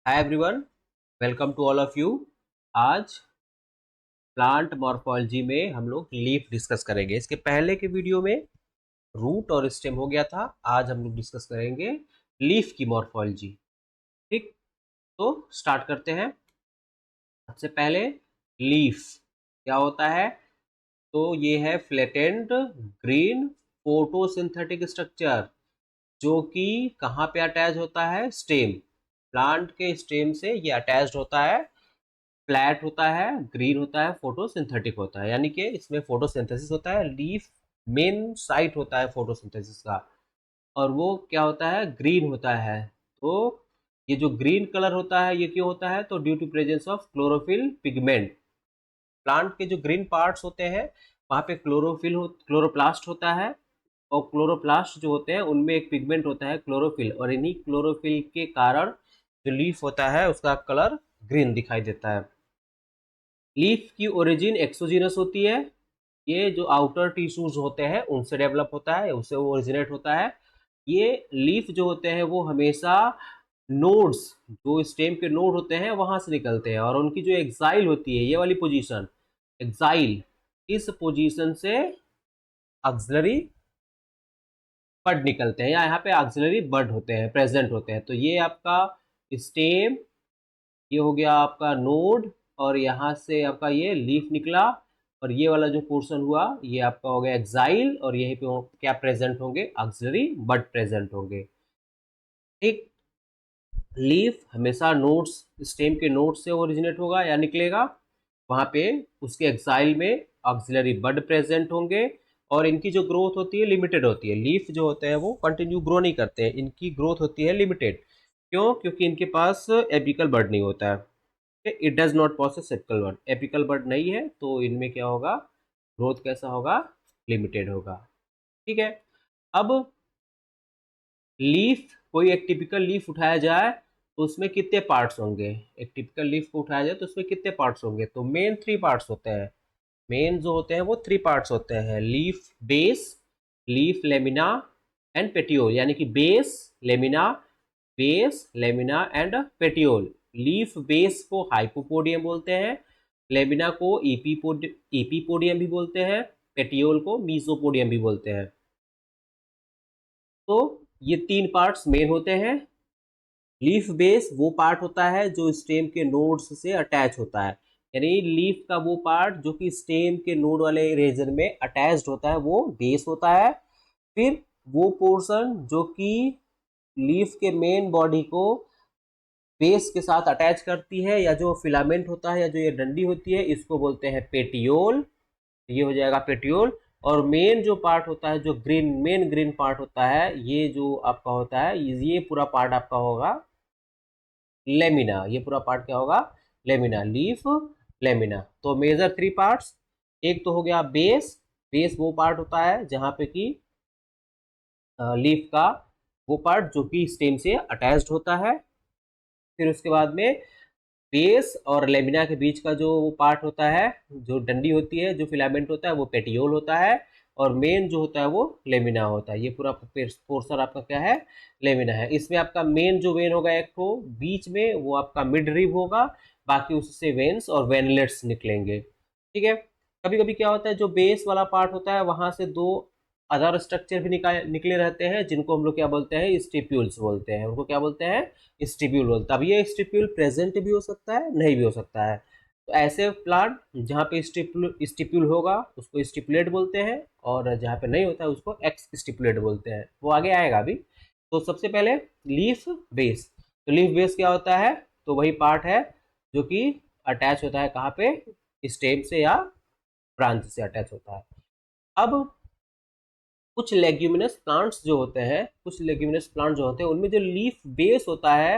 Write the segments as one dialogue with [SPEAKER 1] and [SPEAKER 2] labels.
[SPEAKER 1] Hi everyone, welcome to all of you. आज plant morphology में हम लोग लीफ डिस्कस करेंगे। इसके पहले के वीडियो में रूट और स्टेम हो गया था। आज हम लोग डिस्कस करेंगे लीफ की मॉर्फोलॉजी। ठीक, तो स्टार्ट करते हैं। सबसे पहले लीफ क्या होता है? तो ये है फ्लैटेंड ग्रीन फोटोसिंथेटिक स्ट्रक्चर जो कि कहाँ पे अटैच होता है? स्टेम। प्लांट के स्टेम से ये अटैच्ड होता है, फ्लैट होता है, ग्रीन होता है, फोटोसिंथेटिक होता है, यानी कि इसमें फोटोसिंथेसिस होता है। लीफ मेन साइट होता है फोटोसिंथेसिस का, और वो क्या होता है? ग्रीन होता है। तो ये जो ग्रीन कलर होता है ये क्यों होता है? तो due to presence of chlorophyll pigment. Plant के जो ग्रीन पार्ट्स होते हैं वहाँ पे क्लोरोप्लास्ट होता है, और क्लोरोप्लास्ट जो होते हैं उनमें एक पिगमेंट होता है क्लोरोफिल, और इन्हीं क्लोरोफिल के कारण जो लीफ होता है उसका कलर ग्रीन दिखाई देता है। लीफ की ओरिजिन एक्सोजीनस होती है। ये जो आउटर टिश्यूज होते हैं उनसे डेवलप होता है, उससे वो ओरिजिनेट होता है। ये लीफ जो होते हैं वो हमेशा नोड्स, जो स्टेम के नोड होते हैं वहां से निकलते हैं, और उनकी जो एक्साइल होती है, ये वाली पोजीशन एक्साइल, इस पोजीशन से ऑक्सिलरी बड निकलते हैं, या यहाँ पे ऑक्सिलरी बड होते हैं, प्रेजेंट होते हैं। तो ये आपका स्टेम, ये हो गया आपका नोड, और यहाँ से आपका ये लीफ निकला, और ये वाला जो पोर्शन हुआ ये आपका हो गया एक्साइल, और यहीं पे क्या प्रेजेंट होंगे? ऑक्सिलरी बड प्रेजेंट होंगे। ठीक, लीफ हमेशा नोड्स, स्टेम के नोड से ओरिजिनेट होगा या निकलेगा, वहाँ पे उसके एक्साइल में ऑक्सिलरी बड प्रेजेंट होंगे, और इनकी जो ग्रोथ होती है लिमिटेड होती है। लीफ जो होते हैं वो कंटिन्यू ग्रो नहीं करते हैं, इनकी ग्रोथ होती है लिमिटेड। क्यों? क्योंकि इनके पास एपिकल बड नहीं होता है। It does not possesses apical bud, apical bud नहीं है, तो इनमें क्या होगा? ग्रोथ कैसा होगा? लिमिटेड होगा। ठीक है। अब लीफ, कोई एक टिपिकल लीफ उठाया जाए तो उसमें कितने पार्ट्स होंगे? एक टिपिकल लीफ को उठाया जाए तो उसमें कितने पार्ट्स होंगे? तो मेन थ्री पार्ट्स होते हैं। मेन जो होते हैं वो थ्री पार्ट्स होते हैं: leaf base, leaf lamina and petiole, यानी कि base lamina and petiole. Leaf base को हाइपोपोडियम बोलते हैं, लेमिना को एपीपोडियम भी बोलते हैं, पेटियोल को मीसोपोडियम भी बोलते हैं। तो ये तीन पार्ट्स मेन होते हैं। लीफ बेस वो पार्ट होता है जो स्टेम के नोड्स से अटैच होता है, यानी लीफ का वो पार्ट जो कि स्टेम के नोड वाले रीजन में अटैच्ड होता है वो बेस होता है। फिर वो पोर्शन जो कि लीफ के मेन बॉडी को बेस के साथ अटैच करती है, या जो फिलामेंट होता है या जो ये डंडी होती है, इसको बोलते हैं पेटियोल। ये हो जाएगा पेटियोल। और मेन जो पार्ट होता है, जो मेन ग्रीन पार्ट होता है, ये जो आपका होता है, ये पूरा पार्ट आपका होगा लेमिना। ये पूरा पार्ट क्या होगा? Lamina, leaf lamina. तो मेजर थ्री पार्ट्स, एक तो हो गया बेस। बेस वो पार्ट होता है जहाँ पे कि लीफ का वो पार्ट जो कि स्टेम से अटैच्ड होता है। फिर उसके बाद में बेस और लेमिना के बीच का जो पार्ट होता है, जो डंडी होती है, जो फिलामेंट होता है, वो पेटियोल होता है। और मेन जो होता है वो लेमिना होता है। ये पूरा पोर्शन आपका क्या है? लेमिना है। इसमें आपका मेन जो वेन होगा एक तो बीच में, वो आपका मिड रिब होगा, बाकी उससे वेन्स और वेनलेट्स निकलेंगे। ठीक है। कभी कभी क्या होता है, जो बेस वाला पार्ट होता है वहां से दो अदर स्ट्रक्चर भी निकले रहते हैं, जिनको हम लोग क्या बोलते हैं? स्टिप्यूल्स बोलते हैं। उनको क्या बोलते हैं? स्टिप्यूल बोलते हैं। अब ये स्टिप्यूल प्रेजेंट भी हो सकता है, नहीं भी हो सकता है। तो ऐसे प्लांट जहाँ पे स्टिप्यूल होगा उसको स्टिपुलेट बोलते हैं, और जहाँ पे नहीं होता है उसको एक्स स्टिपुलेट बोलते हैं। वो आगे आएगा अभी। तो सबसे पहले लीफ बेस। तो लीफ बेस क्या होता है? तो वही पार्ट है जो कि अटैच होता है कहाँ पे? स्टेम से या ब्रांच से अटैच होता है। अब कुछ लेग्यूमिनस प्लांट्स जो होते हैं, कुछ लेग्यूमिनस प्लांट जो होते हैं, उनमें जो लीफ बेस होता है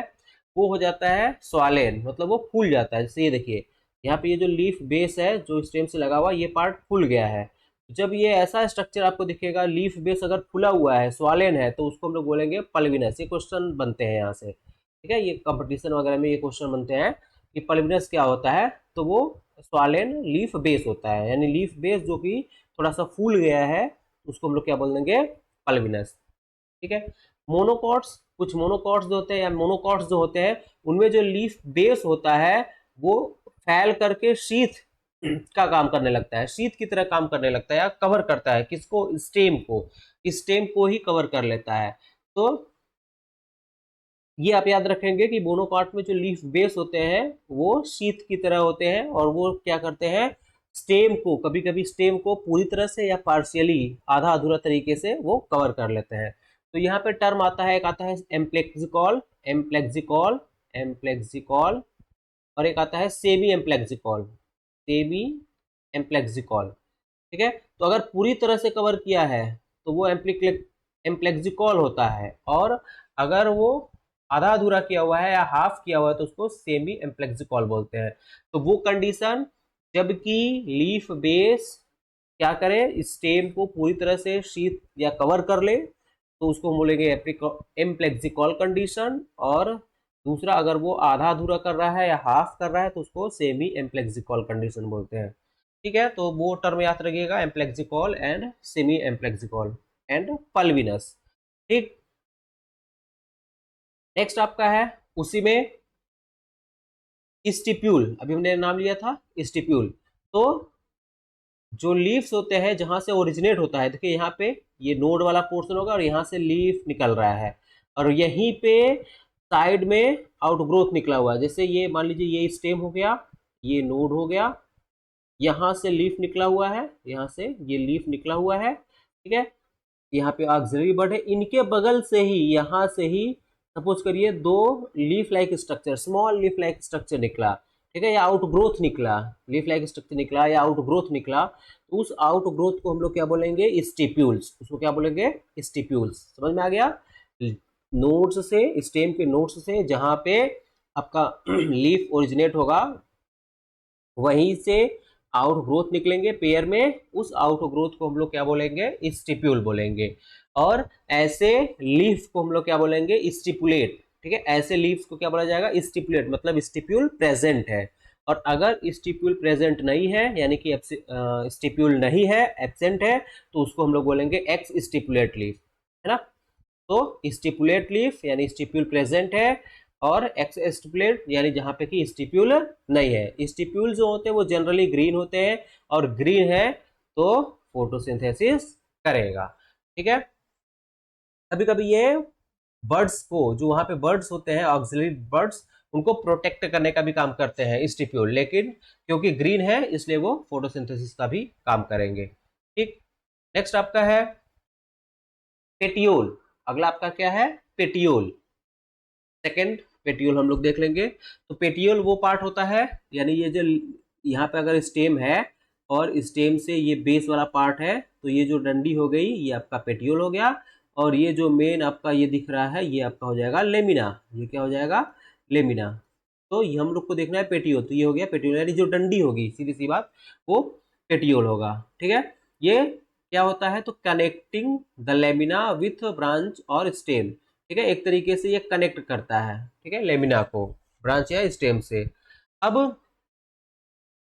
[SPEAKER 1] वो हो जाता है स्वालेन, मतलब वो फूल जाता है। जैसे ये देखिए, यहाँ पे ये जो लीफ बेस है जो स्टेम से लगा हुआ, ये पार्ट फूल गया है। जब ये ऐसा स्ट्रक्चर आपको दिखेगा, लीफ बेस अगर फूला हुआ है, स्वालेन है, तो उसको हम लोग बोलेंगे पल्विनस। ये क्वेश्चन बनते हैं यहाँ से, ठीक है। ये कंपटीशन वगैरह में ये क्वेश्चन बनते हैं कि पल्विनस क्या होता है। तो वो स्वालेन लीफ बेस होता है, यानी लीफ बेस जो कि थोड़ा सा फूल गया है, उसको हम लोग क्या बोल देंगे? पल्विनस। ठीक है। मोनोकॉट्स, कुछ मोनोकॉट्स जो होते हैं या मोनोकॉट्स जो होते हैं उनमें जो लीफ बेस होता है वो फैल करके शीथ का काम करने लगता है, शीथ की तरह काम करने लगता है या कवर करता है किसको, स्टेम को, स्टेम को ही कवर कर लेता है। तो ये आप याद रखेंगे कि मोनोकॉट में जो लीफ बेस होते हैं वो शीथ की तरह होते हैं और वो क्या करते हैं, स्टेम को, कभी कभी स्टेम को पूरी तरह से या पार्शियली, आधा अधूरा तरीके से वो कवर कर लेते हैं। तो यहाँ पे टर्म आता है, एक आता है एम्प्लेक्सिकॉल, एम्प्लेक्सिकॉल, एम्प्लेक्सिकॉल, और एक आता है सेमी एम्प्लेक्सिकॉल, सेमी एम्प्लेक्सिकॉल। ठीक है, तो अगर पूरी तरह से कवर किया है तो वो एम्प्लेक्सिकॉल होता है, और अगर वो आधा अधूरा किया हुआ है या हाफ किया हुआ है तो उसको सेमी एम्प्लेक्सिकॉल बोलते हैं। तो वो कंडीशन जबकि लीफ बेस क्या करे, स्टेम को पूरी तरह से शीट या कवर कर ले तो उसको हम बोलेंगे एम्प्लेक्सिकॉल कंडीशन, और दूसरा अगर वो आधा अधूरा कर रहा है या हाफ कर रहा है तो उसको सेमी एम्प्लेक्सिकॉल कंडीशन बोलते हैं। ठीक है, तो वो टर्म याद रखिएगा, एम्प्लेक्सिकॉल एंड सेमी एम्प्लेक्सिकॉल एंड पल्विनस। ठीक, नेक्स्ट आपका है उसी में स्टिप्यूल, अभी हमने नाम लिया था स्टिप्यूल। तो जो लीव्स होते हैं जहां से ओरिजिनेट होता है, देखिए यहाँ पे ये नोड वाला पोर्शन होगा और यहाँ से लीफ निकल रहा है, और यहीं पे साइड में आउटग्रोथ निकला हुआ है। जैसे ये मान लीजिए ये स्टेम हो गया, ये नोड हो गया, यहाँ से लीफ निकला हुआ है, यहाँ से ये लीफ निकला हुआ है। ठीक है, यहाँ पे ऑक्सिलरी बर्ड है, इनके बगल से ही, यहाँ से ही सपोज करिए दो leaf like structure, small leaf like structure निकला। ठीक है, या आउटग्रोथ निकला, लीफ लाइक स्ट्रक्चर निकला या आउटग्रोथ निकला, तो उस आउटग्रोथ को हम लोग क्या बोलेंगे, स्टिप्यूल्स, उसको क्या बोलेंगे, स्टिप्यूल्स। समझ में आ गया, नोड्स से, स्टेम के नोड्स से जहां पे आपका लीफ ओरिजिनेट होगा वहीं से आउटग्रोथ निकलेंगे पेयर में, उस आउटग्रोथ को हम लोग क्या बोलेंगे, स्टिप्यूल बोलेंगे। और ऐसे लीफ को हम लोग क्या बोलेंगे, स्टिपुलेट। ठीक है, ऐसे लीव्स को क्या बोला जाएगा, स्टिपुलेट, मतलब स्टिप्यूल प्रेजेंट है। और अगर स्टिप्यूल प्रेजेंट नहीं है यानी कि स्टिप्यूल नहीं है, एब्सेंट है, तो उसको हम लोग बोलेंगे एक्स स्टिपुलेट लीफ, है ना। तो स्टिपुलेट लीफ यानी स्टिप्यूल प्रेजेंट है, और एक्स स्टिपुलेट यानी जहां पे कि स्टिप्यूल नहीं है। स्टिप्यूल जो होते हैं वो जनरली ग्रीन होते हैं, और ग्रीन है तो फोटोसिंथेसिस करेगा। ठीक है, कभी कभी ये बर्ड्स को, जो वहां पे बर्ड्स होते हैं ऑक्सिलरी बर्ड्स, उनको प्रोटेक्ट करने का भी काम करते हैं स्टिप्यूल, लेकिन क्योंकि ग्रीन है इसलिए वो फोटोसिंथेसिस का भी काम करेंगे। ठीक, नेक्स्ट आपका है पेटियोल। अगला आपका क्या है, पेटियोल। सेकेंड पेटियोल हम लोग देख लेंगे। तो पेटियोल वो पार्ट होता है, यानी ये जो यहाँ पे अगर स्टेम है और स्टेम से ये बेस वाला पार्ट है, तो ये जो डंडी हो गई ये आपका पेटियोल हो गया, और ये जो मेन आपका ये दिख रहा है ये आपका हो जाएगा लेमिना। ये क्या हो जाएगा, लेमिना। तो ये हम लोग को देखना है पेटियोल, तो ये हो गया पेटियोल, यानी जो डंडी होगी सीधी सी बात वो पेटियोल होगा। ठीक है, ये क्या होता है, तो connecting the lamina with branch और स्टेम। ठीक है, एक तरीके से ये कनेक्ट करता है, ठीक है, लेमिना को ब्रांच या स्टेम से। अब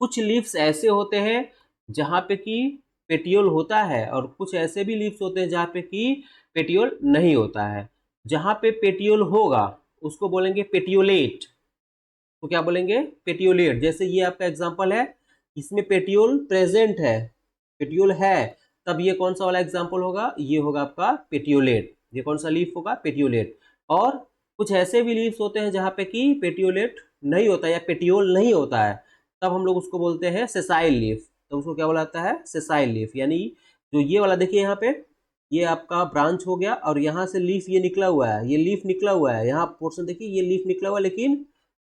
[SPEAKER 1] कुछ लीव्स ऐसे होते हैं जहां पे कि पेटियोल होता है, और कुछ ऐसे भी लीव्स होते हैं जहां पे कि पेटियोल नहीं होता है। जहां पे पेटियोल होगा उसको बोलेंगे पेटियोलेट। तो क्या बोलेंगे, पेटियोलेट। जैसे ये आपका एग्जांपल है, इसमें पेटियोल प्रेजेंट है, पेटियोल है, तब ये कौन सा वाला एग्जांपल होगा, ये होगा आपका पेटियोलेट। ये कौन सा लीफ होगा, पेटियोलेट। और कुछ ऐसे भी लीव्स होते हैं जहां पे कि पेटियोलेट नहीं होता या पेटियोल नहीं होता है, तब हम लोग उसको बोलते हैं सेसाइल लीफ। तो उसको क्या बोला जाता है, सेसाइल लीफ। यानी जो ये वाला देखिए यहाँ पे, ये आपका ब्रांच हो गया और यहाँ से लीफ ये निकला हुआ है, ये लीफ निकला हुआ है, यहाँ पोर्शन देखिए ये लीफ निकला हुआ है, लेकिन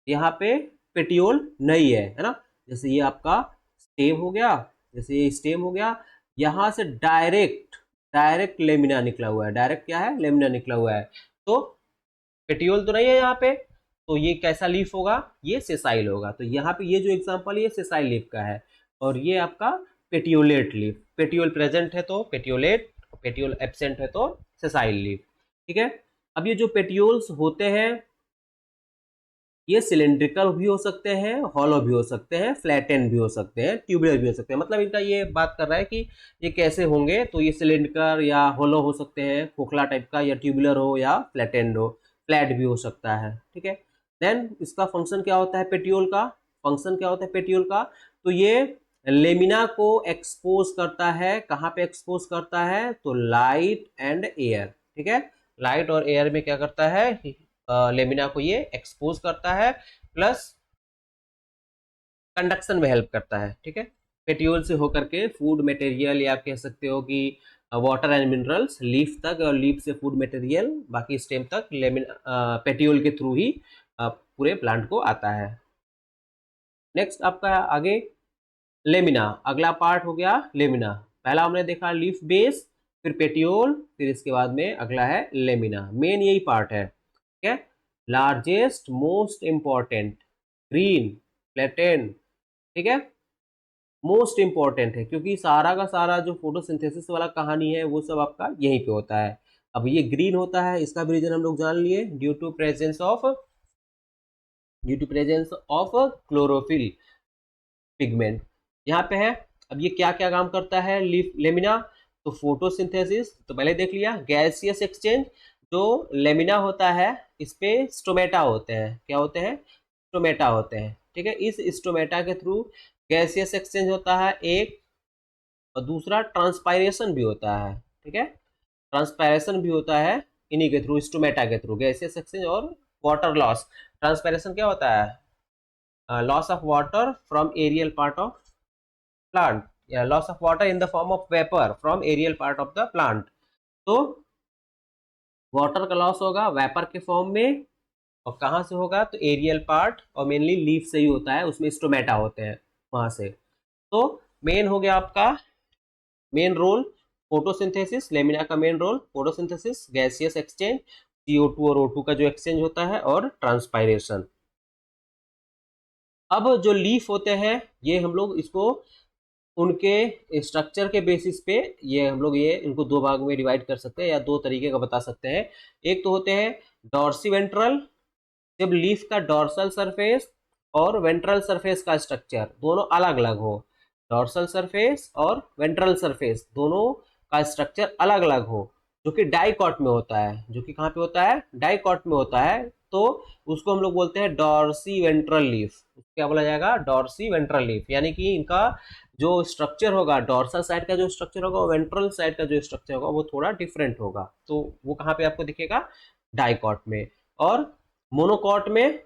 [SPEAKER 1] यहाँ पे पेटियोल नहीं है ना। जैसे ये आपका स्टेम हो गया, जैसे ये स्टेम हो गया, यहाँ से डायरेक्ट डायरेक्ट लेमिना निकला हुआ है, डायरेक्ट क्या है, लेमिना निकला हुआ है। तो पेटियोल तो नहीं है यहाँ पे, तो ये कैसा लीफ होगा, ये सेसाइल होगा। तो यहाँ पे ये जो एग्जांपल है ये सेसाइल लीफ का है, और ये आपका पेटियोलेट लीफ। पेटियोल प्रेजेंट है तो पेटियोलेट, पेटियोल एब्सेंट है तो सेसाइल लीफ। ठीक है, अब ये जो पेटियोल्स होते हैं ये सिलेंड्रिकल भी हो सकते हैं, हॉलो भी हो सकते हैं, फ्लैटेन भी हो सकते हैं, ट्यूबुलर भी हो सकते हैं। मतलब इनका ये बात कर रहा है कि ये कैसे होंगे, तो ये सिलेंड्रिकल या हॉलो हो सकते हैं, खोखला टाइप का, या ट्यूबुलर हो या फ्लैटेंड हो, फ्लैट भी हो सकता है। ठीक है। देन इसका फंक्शन क्या होता है पेट्यूल का, फंक्शन क्या होता है पेट्यूल का, तो ये लेमिना को एक्सपोज करता है, कहाँ पे एक्सपोज करता है, तो लाइट एंड एयर। ठीक है, लाइट और एयर में क्या करता है, लेमिना को ये एक्सपोज करता है, प्लस कंडक्शन में हेल्प करता है। ठीक है, पेट्यूल से होकर के फूड मटेरियल, या आप कह सकते हो कि वाटर एंड मिनरल्स लीफ तक, और लीफ से फूड मटेरियल बाकी स्टेम तक पेट्यूल के थ्रू ही पूरे प्लांट को आता है। नेक्स्ट आपका आगे लेमिना, अगला पार्ट हो गया लेमिना। पहला हमने देखा लीफ बेस, फिर पेटियोल, फिर इसके बाद में अगला है लेमिना। मेन यही पार्ट है। ठीक है, लार्जेस्ट मोस्ट इंपॉर्टेंट ग्रीन फ्लैटेन। ठीक है, मोस्ट इंपॉर्टेंट है क्योंकि सारा का सारा जो फोटोसिंथेसिस वाला कहानी है वो सब आपका यहीं पे होता है। अब ये ग्रीन होता है, इसका भी रीजन हम लोग जान लिए, due to presence of chlorophyll pigment यहाँ पे है। अब ये क्या क्या काम करता है लेमिना, तो फोटोसिंथेसिस तो पहले देख लिया, गैसियस एक्सचेंज, जो लेमिना होता है इस पे स्टोमेटा होते हैं, क्या होते हैं, स्टोमेटा होते हैं। ठीक है, इस स्टोमेटा के थ्रू गैसियस एक्सचेंज होता है एक, और दूसरा ट्रांसपायरेशन भी होता है। ठीक है, ट्रांसपायरेशन भी होता है इन्हीं के थ्रू, स्टोमेटा के थ्रू, गैसियस एक्सचेंज और वाटर लॉस। ट्रांसपायरेशन क्या होता है, loss of water from aerial part of plant, या loss of water in the form of vapour from aerial part of the plant. तो वाटर का loss होगा vapour के form में, और कहाँ से होगा, तो एरियल पार्ट, और मेनली लीफ से ही होता है, उसमें स्टोमेटा होते हैं वहां से। तो मेन हो गया आपका, मेन रोल फोटोसिंथेसिस, लेमिना का main role photosynthesis, gaseous exchange, CO2 और O2 का जो एक्सचेंज होता है, और ट्रांसपायरेशन। अब जो लीफ होते हैं ये हम लोग इसको उनके स्ट्रक्चर के बेसिस पे, ये हम लोग ये इनको दो भाग में डिवाइड कर सकते हैं, या दो तरीके का बता सकते हैं। एक तो होते हैं डॉर्सी वेंट्रल, जब लीफ का डॉर्सल सरफेस और वेंट्रल सरफेस का स्ट्रक्चर दोनों अलग अलग हो, डॉर्सल सरफेस और वेंट्रल सरफेस दोनों का स्ट्रक्चर अलग अलग हो, जो कि डाइकॉट में होता है, जो कि कहाँ पे होता है, डाइकॉट में होता है, तो उसको हम लोग बोलते हैं डॉर्सी वेंट्रल लीफ। क्या बोला जाएगा, डॉर्सी वेंट्रल लीफ, यानी कि इनका जो स्ट्रक्चर होगा, डॉर्सल साइड का जो स्ट्रक्चर होगा, वेंट्रल साइड का जो स्ट्रक्चर होगा वो थोड़ा डिफरेंट होगा। तो वो कहाँ पे आपको दिखेगा, डाइकॉट में। और मोनोकॉट में,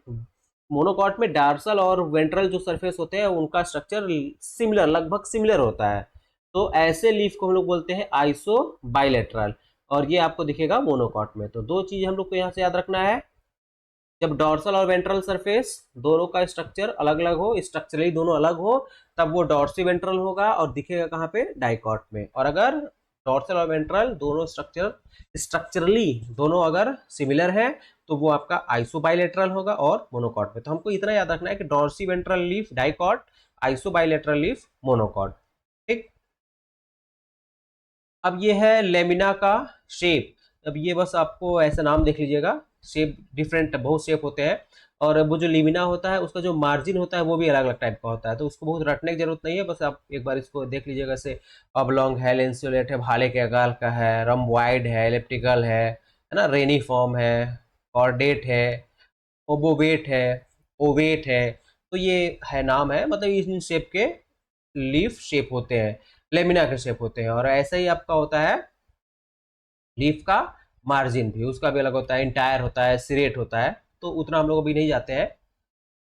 [SPEAKER 1] मोनोकॉट में डार्सल और वेंट्रल जो सरफेस होते हैं उनका स्ट्रक्चर सिमिलर, लगभग सिमिलर होता है। तो ऐसे लीफ को हम लोग बोलते हैं आइसो बाइलेटरल, और ये आपको दिखेगा मोनोकॉट में। तो दो चीज हम लोग को यहाँ से याद रखना है, जब डॉर्सल और वेंट्रल सरफेस दोनों का स्ट्रक्चर अलग अलग हो, स्ट्रक्चरली दोनों अलग हो, तब वो डॉर्सी वेंट्रल होगा और दिखेगा कहाँ पे, डाइकॉट में। और अगर डॉर्सल और वेंट्रल दोनों स्ट्रक्चरली दोनों अगर सिमिलर है तो वो आपका आइसोबाइलेटरल होगा और मोनोकॉट में। तो हमको इतना याद रखना है कि dorsiventral leaf dicot, isobilateral leaf monocot. ठीक, अब ये है लेमिना का शेप। अब ये बस आपको ऐसा नाम देख लीजिएगा, शेप डिफरेंट, बहुत शेप होते हैं। और वो जो लेमिना होता है उसका जो मार्जिन होता है वो भी अलग अलग टाइप का होता है, तो उसको बहुत रटने की जरूरत नहीं है, बस आप एक बार इसको देख लीजिएगा। जैसे ऑबलॉन्ग है, लेंसुलेट है, भाले के आकार का है, रम्बॉइड है, एलिप्टिकल है ना, रेनी फॉर्म है, कॉर्डेट है, ओबोवेट है, ओवेट है। तो ये है नाम है, मतलब इन शेप के लीफ शेप होते हैं, लेमिना के शेप होते हैं। और ऐसा ही आपका होता है लीफ का मार्जिन भी, उसका भी अलग होता है, इंटायर होता है, सिरेट होता है। तो उतना हम लोग अभी नहीं जाते हैं,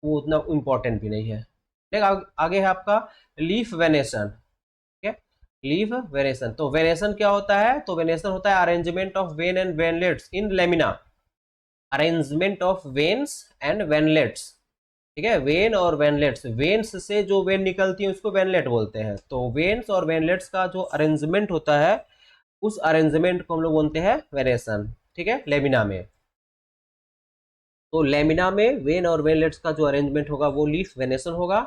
[SPEAKER 1] वो उतना इम्पोर्टेंट भी नहीं है। ठीक, आगे है आपका लीफ वेनेशन। ठीक है, लीफ वेनेशन, तो वेनेशन क्या होता है, तो वेनेशन होता है arrangement of when and veinlets in lamina, arrangement of veins and veinlets. ठीक है, वेन और वेनलेट्स, वेन्स से जो वेन निकलती है उसको वेनलेट बोलते हैं, तो वेन्स और वेनलेट्स का जो अरेंजमेंट होता है उस अरेंजमेंट को हम लोग बोलते हैं वेनेशन। ठीक है, लेमिना में, तो लेमिना में वेन और वेनलेट्स का जो अरेंजमेंट होगा वो लीफ वेनेशन होगा।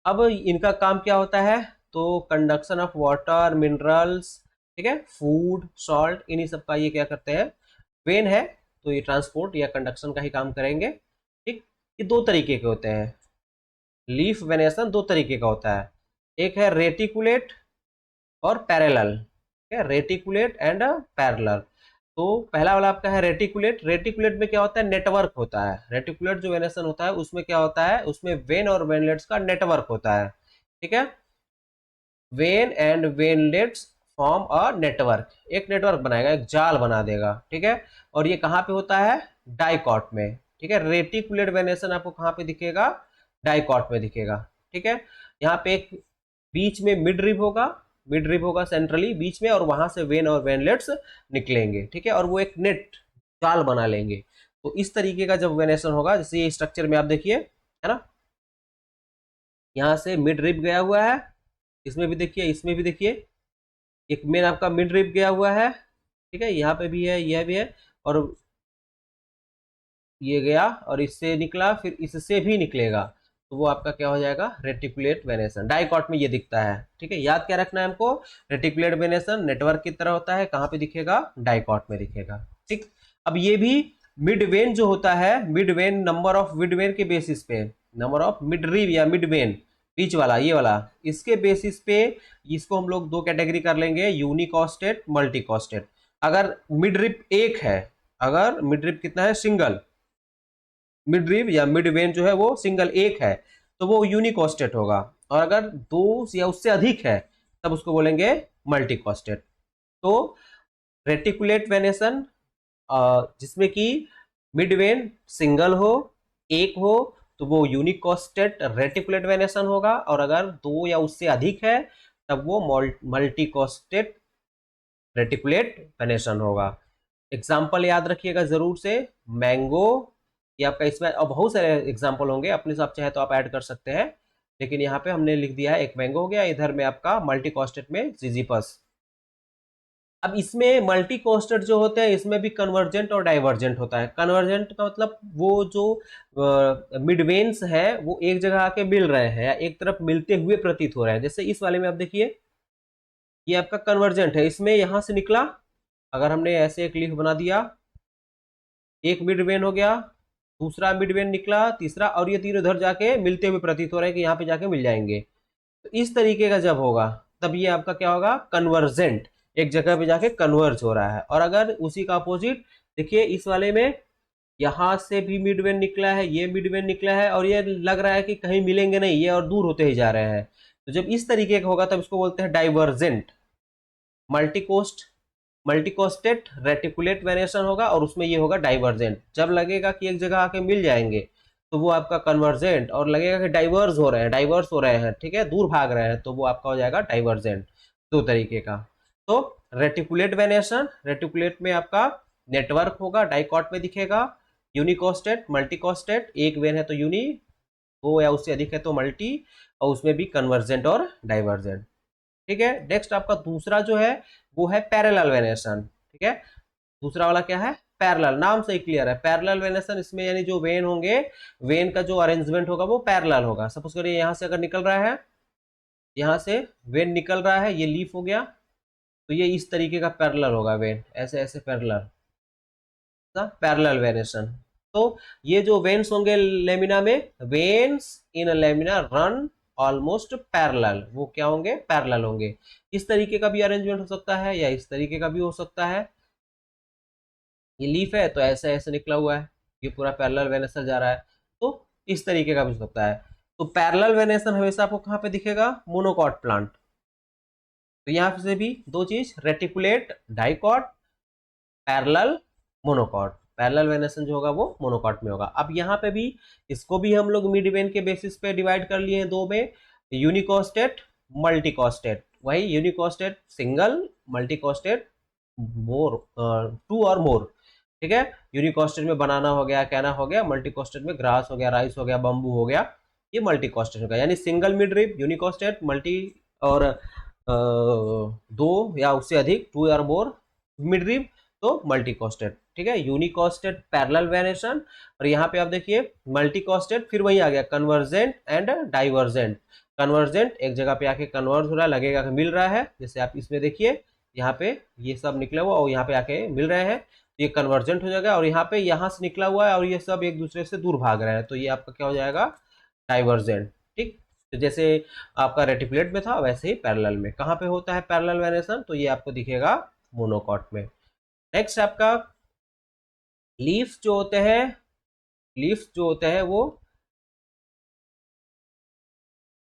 [SPEAKER 1] अब इनका काम क्या होता है, तो कंडक्शन ऑफ वाटर मिनरल्स, ठीक है, फूड सॉल्ट, इन्हीं सब का ये क्या करते हैं, वेन है, तो ये ट्रांसपोर्ट या कंडक्शन का ही काम करेंगे। ठीक, ये दो तरीके के होते हैं। लीफ वेनेसन दो तरीके का होता है, एक है रेटिकुलेट और पैरेलल। Reticulate and parallel. तो पहला वाला आपका है रेटिकुलेट। रेटिकुलेट में क्या होता है, नेटवर्क होता है। रेटिकुलेट जो वेनेसन होता है उसमें क्या होता है, उसमें वेन और वेनलेट्स का नेटवर्क होता है। ठीक है, when and veinlets form a network, एक नेटवर्क बनाएगा, एक जाल बना देगा। ठीक है, और ये कहाँ पे होता है, डाइकॉट में। ठीक है, रेटिकुलेट वेनेसन आपको कहाँ पे दिखेगा, डाइकॉट में दिखेगा। ठीक है, यहाँ पे एक बीच में मिड रिब होगा, मिड रिब होगा सेंट्रली बीच में, और वहां से वेन और वेनलेट्स निकलेंगे। ठीक है, और वो एक नेट जाल बना लेंगे। तो इस तरीके का जब वेनेसन होगा, जैसे ये स्ट्रक्चर में आप देखिए, है ना, यहाँ से मिड रिब गया हुआ है, इसमें भी देखिए, इसमें भी देखिए, एक मेन आपका मिड रिब गया हुआ है। ठीक है, यहाँ पे भी है, यह भी है, और ये गया और इससे निकला, फिर इससे भी निकलेगा। तो वो आपका क्या हो जाएगा, रेटिकुलेट वेनेसन। डाइकॉट में ये दिखता है। ठीक है, याद क्या रखना है हमको, रेटिकुलेट वेनेसन नेटवर्क की तरह होता है, कहाँ पे दिखेगा, डाइकॉट में दिखेगा। ठीक, अब ये भी मिड वेन जो होता है, mid when number of mid when के बेसिस पे, नंबर ऑफ मिड रिब या मिड वेन, बीच वाला ये वाला, इसके बेसिस पे इसको हम लोग दो कैटेगरी कर लेंगे, यूनिकॉस्टेट, मल्टीकॉस्टेट। अगर मिड रिब एक है, अगर मिड रिब कितना है, सिंगल, मिड रिब या मिड वेन जो है वो सिंगल एक है, तो वो यूनिकॉस्टेट होगा। और अगर दो या उससे अधिक है तब उसको बोलेंगे मल्टीकॉस्टेट। तो रेटिकुलेट वेनेसन जिसमें कि मिड वेन सिंगल हो, एक हो, तो वो यूनिकॉस्टेट रेटिकुलेट वेनेसन होगा। और अगर दो या उससे अधिक है तब वो मल्टीकॉस्टेट रेटिकुलेट वेनेसन होगा। एग्जाम्पल याद रखिएगा जरूर से, मैंगो, ये आपका, इसमें अब बहुत सारे एग्जाम्पल होंगे, अपने हिसाब चाहे तो आप ऐड कर सकते हैं, लेकिन यहाँ पे हमने लिख दिया है एक मैंगो हो गया, इधर में आपका मल्टी कॉस्टेट में जिजीपस। अब इसमें मल्टी कॉस्टेट जो होते हैं इसमें भी कन्वर्जेंट और डाइवर्जेंट होता है। कन्वर्जेंट का मतलब वो जो मिडवेन्स है वो एक जगह आके मिल रहे हैं या एक तरफ मिलते हुए प्रतीत हो रहे हैं। जैसे इस वाले में आप देखिए, ये आपका कन्वर्जेंट है, इसमें यहां से निकला, अगर हमने ऐसे एक लीफ बना दिया, एक मिड वेन हो गया, दूसरा मिड वेन निकला, तीसरा, और ये तीनों इधर जाके मिलते हुए प्रतीत हो रहे हैं कि यहाँ पे जाके मिल जाएंगे। तो इस तरीके का जब होगा तब ये आपका क्या होगा, कन्वर्जेंट, एक जगह पे जाके कन्वर्ज हो रहा है। और अगर उसी का अपोजिट देखिए, इस वाले में यहाँ से भी मिड वेन निकला है, ये मिड वेन निकला है, और ये लग रहा है कि कहीं मिलेंगे नहीं, ये और दूर होते ही जा रहे हैं। तो जब इस तरीके का होगा तब इसको बोलते हैं डाइवर्जेंट। मल्टीकोस्ट, मल्टीकोस्टेट रेटिकुलेट वेरिएशन होगा, और उसमें ये होगा डाइवर्जेंट। जब लगेगा कि एक जगह आके मिल जाएंगे तो वो आपका कन्वर्जेंट, और लगेगा कि डाइवर्स हो रहे हैं, डाइवर्स हो रहे हैं, ठीक है, दूर भाग रहे हैं, तो वो आपका हो जाएगा डाइवर्जेंट। दो तरीके का। तो रेटिकुलेट वेरिएशन, रेटिकुलेट में आपका नेटवर्क होगा, डाइकॉट में दिखेगा। यूनिकोस्टेट, मल्टीकोस्टेट, एक वेन है तो यूनि, दो या उससे अधिक है तो मल्टी, और उसमें भी कन्वर्जेंट और डाइवर्जेंट। ठीक है, नेक्स्ट आपका दूसरा जो है वो है पैरेलल वेनेशन। ठीक है, दूसरा वाला क्या है, पैरेलल, नाम से ही क्लियर है, पैरेलल वेनेशन। इसमें यानी जो वेन होंगे, वेन का जो अरेंजमेंट होगा वो पैरेलल होगा। सपोज करिए यहाँ से अगर निकल रहा है, यहाँ से वेन निकल रहा है, ये लीफ हो गया, तो ये इस तरीके का पैरेलल होगा वेन, ऐसे ऐसे पैरेलल, पैरेलल वेनेशन। तो ये जो वेन्स होंगे लेमिना में, वेन्स इन लेमिना रन ऑलमोस्ट पैरेलल, वो क्या होंगे, पैरेलल होंगे। इस तरीके का भी अरेंजमेंट हो सकता है या इस तरीके का भी हो सकता है। ये लीफ है तो ऐसे ऐसे निकला हुआ है, ये पूरा पैरेलल वेनेशन जा रहा है, तो इस तरीके का भी हो सकता है। तो पैरेलल वेनेशन हमेशा आपको कहाँ पे दिखेगा, मोनोकॉट प्लांट। तो यहाँ से भी दो चीज, reticulate dicot, parallel monocot. Parallel venation जो होगा वो मोनोकॉट में होगा। अब यहाँ पे भी इसको भी हम लोग मिड वेन के बेसिस पे डिवाइड कर लिए हैं दो में, यूनिकोस्टेट, मल्टीकोस्टेट। वही यूनिकोस्टेट सिंगल, मल्टीकोस्टेट मोर, टू और मोर। ठीक है, यूनिकोस्टेट में बनाना हो गया, कैना हो गया, मल्टीकोस्टेट में ग्रास हो गया, राइस हो गया, बम्बू हो गया, ये मल्टीकोस्टेट होगा। यानी सिंगल मिड रिब यूनिकोस्टेट, मल्टी और दो या उससे अधिक, टू और मोर मिड रिब, तो मल्टीकोस्टेट। ठीक है, यूनिकोस्टेट पैरेलल वेरिएशन। और यहाँ पे आप देखिए मल्टीकोस्टेट, फिर वही आ गया कन्वर्जेंट एंड डाइवर्जेंट। कन्वर्जेंट एक जगह पे आके कन्वर्ज हो रहा है, लगेगा कि मिल रहा है, जैसे आप इसमें देखिए, यहाँ पे ये सब निकले हुआ और यहाँ पे आके मिल रहे हैं, ये कन्वर्जेंट हो जाएगा, और यहाँ पे यहाँ से निकला हुआ है और ये सब एक दूसरे से दूर भाग रहे हैं, तो ये आपका क्या हो जाएगा, डाइवर्जेंट। ठीक, तो जैसे आपका रेटिकुलेट में था वैसे ही पैरेलल में। कहाँ पे होता है पैरेलल वेरिएशन, तो ये आपको दिखेगा मोनोकॉट में। नेक्स्ट आपका लीफ जो होते हैं, लीफ जो होते हैं वो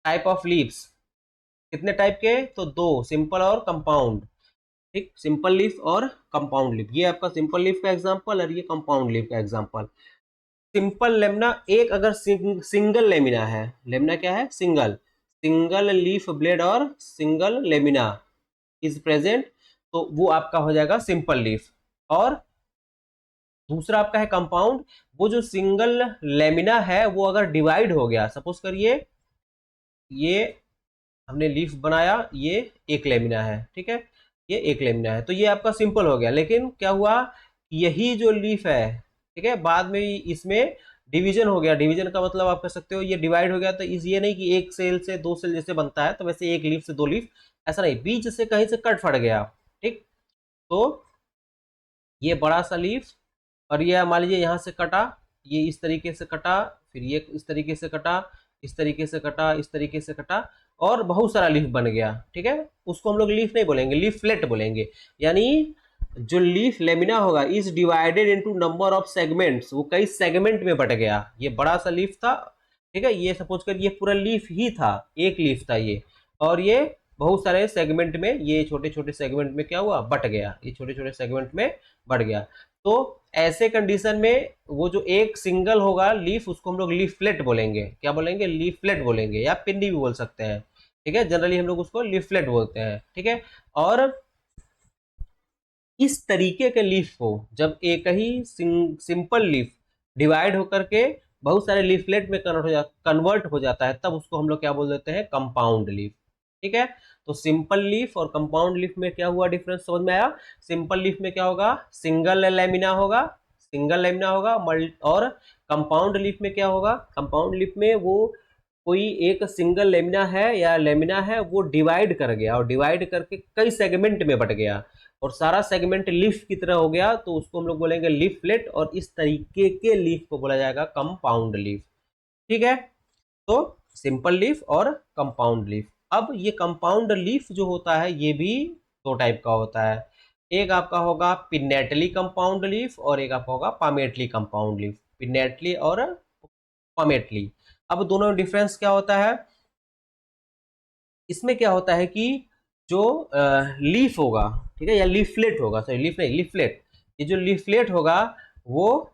[SPEAKER 1] टाइप ऑफ लीव्स, कितने टाइप के, तो दो, सिंपल और कंपाउंड। ठीक, सिंपल लीफ और कंपाउंड लीफ, ये आपका सिंपल लीफ का एग्जांपल और ये कंपाउंड लीफ का एग्जांपल। सिंपल लेमिना एक अगर सिंगल लेमिना है, लेमिना क्या है, सिंगल, सिंगल लीफ ब्लेड और सिंगल लेमिना इज प्रेजेंट, तो वो आपका हो जाएगा सिंपल लीफ। और दूसरा आपका है कंपाउंड, वो जो सिंगल लेमिना है वो अगर डिवाइड हो गया, सपोज करिए ये हमने लीफ बनाया, ये एक लेमिना है, ठीक है, ये एक लेमिना है, तो ये आपका सिंपल हो गया। लेकिन क्या हुआ, यही जो लीफ है, ठीक है, बाद में इसमें डिवीजन हो गया। डिवीजन का मतलब आप कह सकते हो ये डिवाइड हो गया, तो इस ये नहीं कि एक सेल से दो सेल जैसे बनता है, तो वैसे एक लीफ से दो लीफ, ऐसा नहीं, बीच से कहीं से कट फट गया। ठीक, तो ये बड़ा सा लीफ, और ये मान लीजिए यहाँ से कटा, ये इस तरीके से कटा, फिर ये इस तरीके से कटा, इस तरीके से कटा, इस तरीके से कटा, और बहुत सारा लीफ बन गया। ठीक है, उसको हम लोग लीफ नहीं बोलेंगे, लीफ फ्लेट बोलेंगे। यानी जो लीफ लेमिना होगा is divided into number of segments, वो कई सेगमेंट में बट गया। ये बड़ा सा लीफ था, ठीक है, ये सपोज कर ये पूरा लीफ ही था, एक लीफ था ये, और ये बहुत सारे सेगमेंट में, ये छोटे छोटे सेगमेंट में क्या हुआ, बट गया, ये छोटे छोटे सेगमेंट में बढ़ गया। तो ऐसे कंडीशन में वो जो एक सिंगल होगा लीफ, उसको हम लोग लीफलेट बोलेंगे। क्या बोलेंगे, लीफलेट बोलेंगे, या पिंडी भी बोल सकते हैं। ठीक है, जनरली हम लोग उसको लीफलेट बोलते हैं। ठीक है, और इस तरीके के लीफ को जब एक ही सिंपल लीफ डिवाइड होकर के बहुत सारे लीफलेट में कन्वर्ट हो जाता है, तब उसको हम लोग क्या बोल देते हैं, कंपाउंड लीफ। ठीक है, तो सिंपल लीफ और कंपाउंड लीफ में क्या हुआ डिफरेंस, समझ में आया। सिंपल लीफ में क्या होगा, सिंगल लेमिना होगा, सिंगल लेमिना होगा, और कंपाउंड लीफ में क्या होगा, कंपाउंड लीफ में वो कोई एक सिंगल लेमिना है या लेमिना है, वो डिवाइड कर गया, और डिवाइड करके कई सेगमेंट में बट गया, और सारा सेगमेंट लीफ की तरह हो गया, तो उसको हम लोग बोलेंगे लीफलेट, और इस तरीके के लीफ को बोला जाएगा कंपाउंड लीफ। ठीक है, तो सिंपल लीफ और कंपाउंड लीफ। अब ये कंपाउंड लीफ जो होता है ये भी दो टाइप का होता है, एक आपका होगा पिनेटली कंपाउंड लीफ, और एक आपका होगा पामेटली कंपाउंड लीफ, पिनेटली और पामेटली। अब दोनों में डिफरेंस क्या होता है, इसमें क्या होता है कि जो लीफ होगा, ठीक है, या लीफलेट होगा, सॉरी लीफ नहीं, लीफलेट, ये जो लीफलेट होगा वो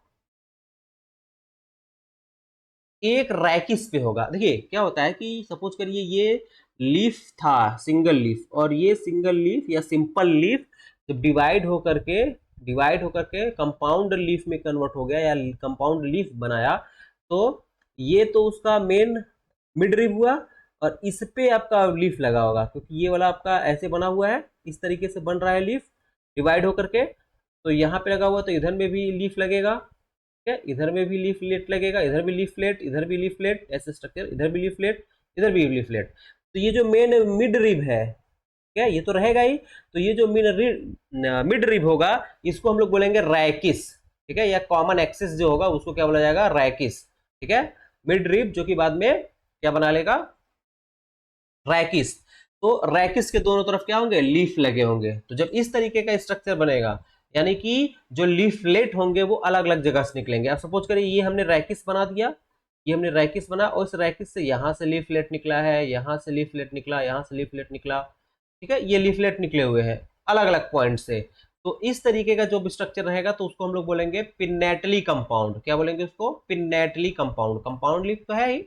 [SPEAKER 1] एक रैकिस पे होगा। देखिए क्या होता है कि सपोज करिए ये लीफ था सिंगल लीफ, और ये सिंगल लीफ या सिंपल लीफ जब डिवाइड होकर के कंपाउंड लीफ में कन्वर्ट हो गया या कंपाउंड लीफ बनाया, तो ये तो उसका मेन मिड रिब हुआ, और इस पे आपका लीफ लगा होगा, क्योंकि ये वाला आपका ऐसे बना हुआ है, इस तरीके से बन रहा है लीफ डिवाइड होकर के, तो यहाँ पे लगा हुआ, तो इधर में भी लीफ लगेगा, ठीक है, इधर में भी लीफलेट लगेगा, इधर भी लीफलेट, इधर भी लीफलेट, ऐसे स्ट्रक्चर, इधर भी लीफलेट, इधर भी लीफलेट। तो ये जो मेन मिड रिब है, क्या ये तो रहेगा ही, तो ये जो मिड रिब होगा इसको हम लोग बोलेंगे रैकिस। ठीक है, या कॉमन एक्सिस जो होगा उसको क्या बोला जाएगा, रैकिस। ठीक है, मिड रिब जो कि बाद में क्या बना लेगा, रैकिस। तो रैकिस के दोनों तरफ क्या होंगे, लीफ लगे होंगे। तो जब इस तरीके का स्ट्रक्चर बनेगा, यानी कि जो लीफलेट होंगे वो अलग अलग जगह से निकलेंगे। अब सपोज करिए ये हमने रैकिस बना दिया, ये हमने रैकिस बना, और इस रैकिस से यहाँ से लीफलेट निकला है, यहाँ से लीफलेट निकला, यहाँ से लीफलेट निकला, ठीक है, ये लीफलेट निकले हुए हैं अलग अलग पॉइंट से। तो इस तरीके का जो स्ट्रक्चर रहेगा तो उसको हम लोग बोलेंगे पिनेटली कंपाउंड। क्या बोलेंगे उसको, पिनेटली कंपाउंड। कंपाउंड लीफ तो है ही,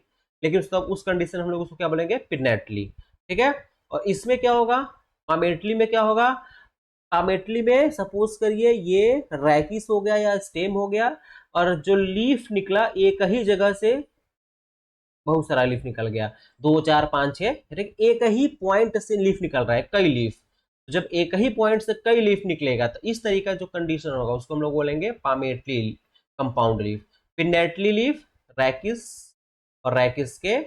[SPEAKER 1] लेकिन उस कंडीशन हम लोग उसको क्या बोलेंगे, पिनेटली। ठीक है, और इसमें क्या होगा, पामेटली में क्या होगा, पामेटली में सपोज करिए ये रैकिस हो गया या स्टेम हो गया, और जो लीफ निकला एक ही जगह से बहुत सारा लीफ निकल गया, 2 4 5 6, ठीक, एक ही पॉइंट से लीफ निकल रहा है, कई लीफ। तो जब एक ही पॉइंट से कई लीफ निकलेगा तो इस तरीके का जो कंडीशन होगा उसको हम लोग बोलेंगे palmately compound leaf. Pinnately leaf, rachis, और रैकिस के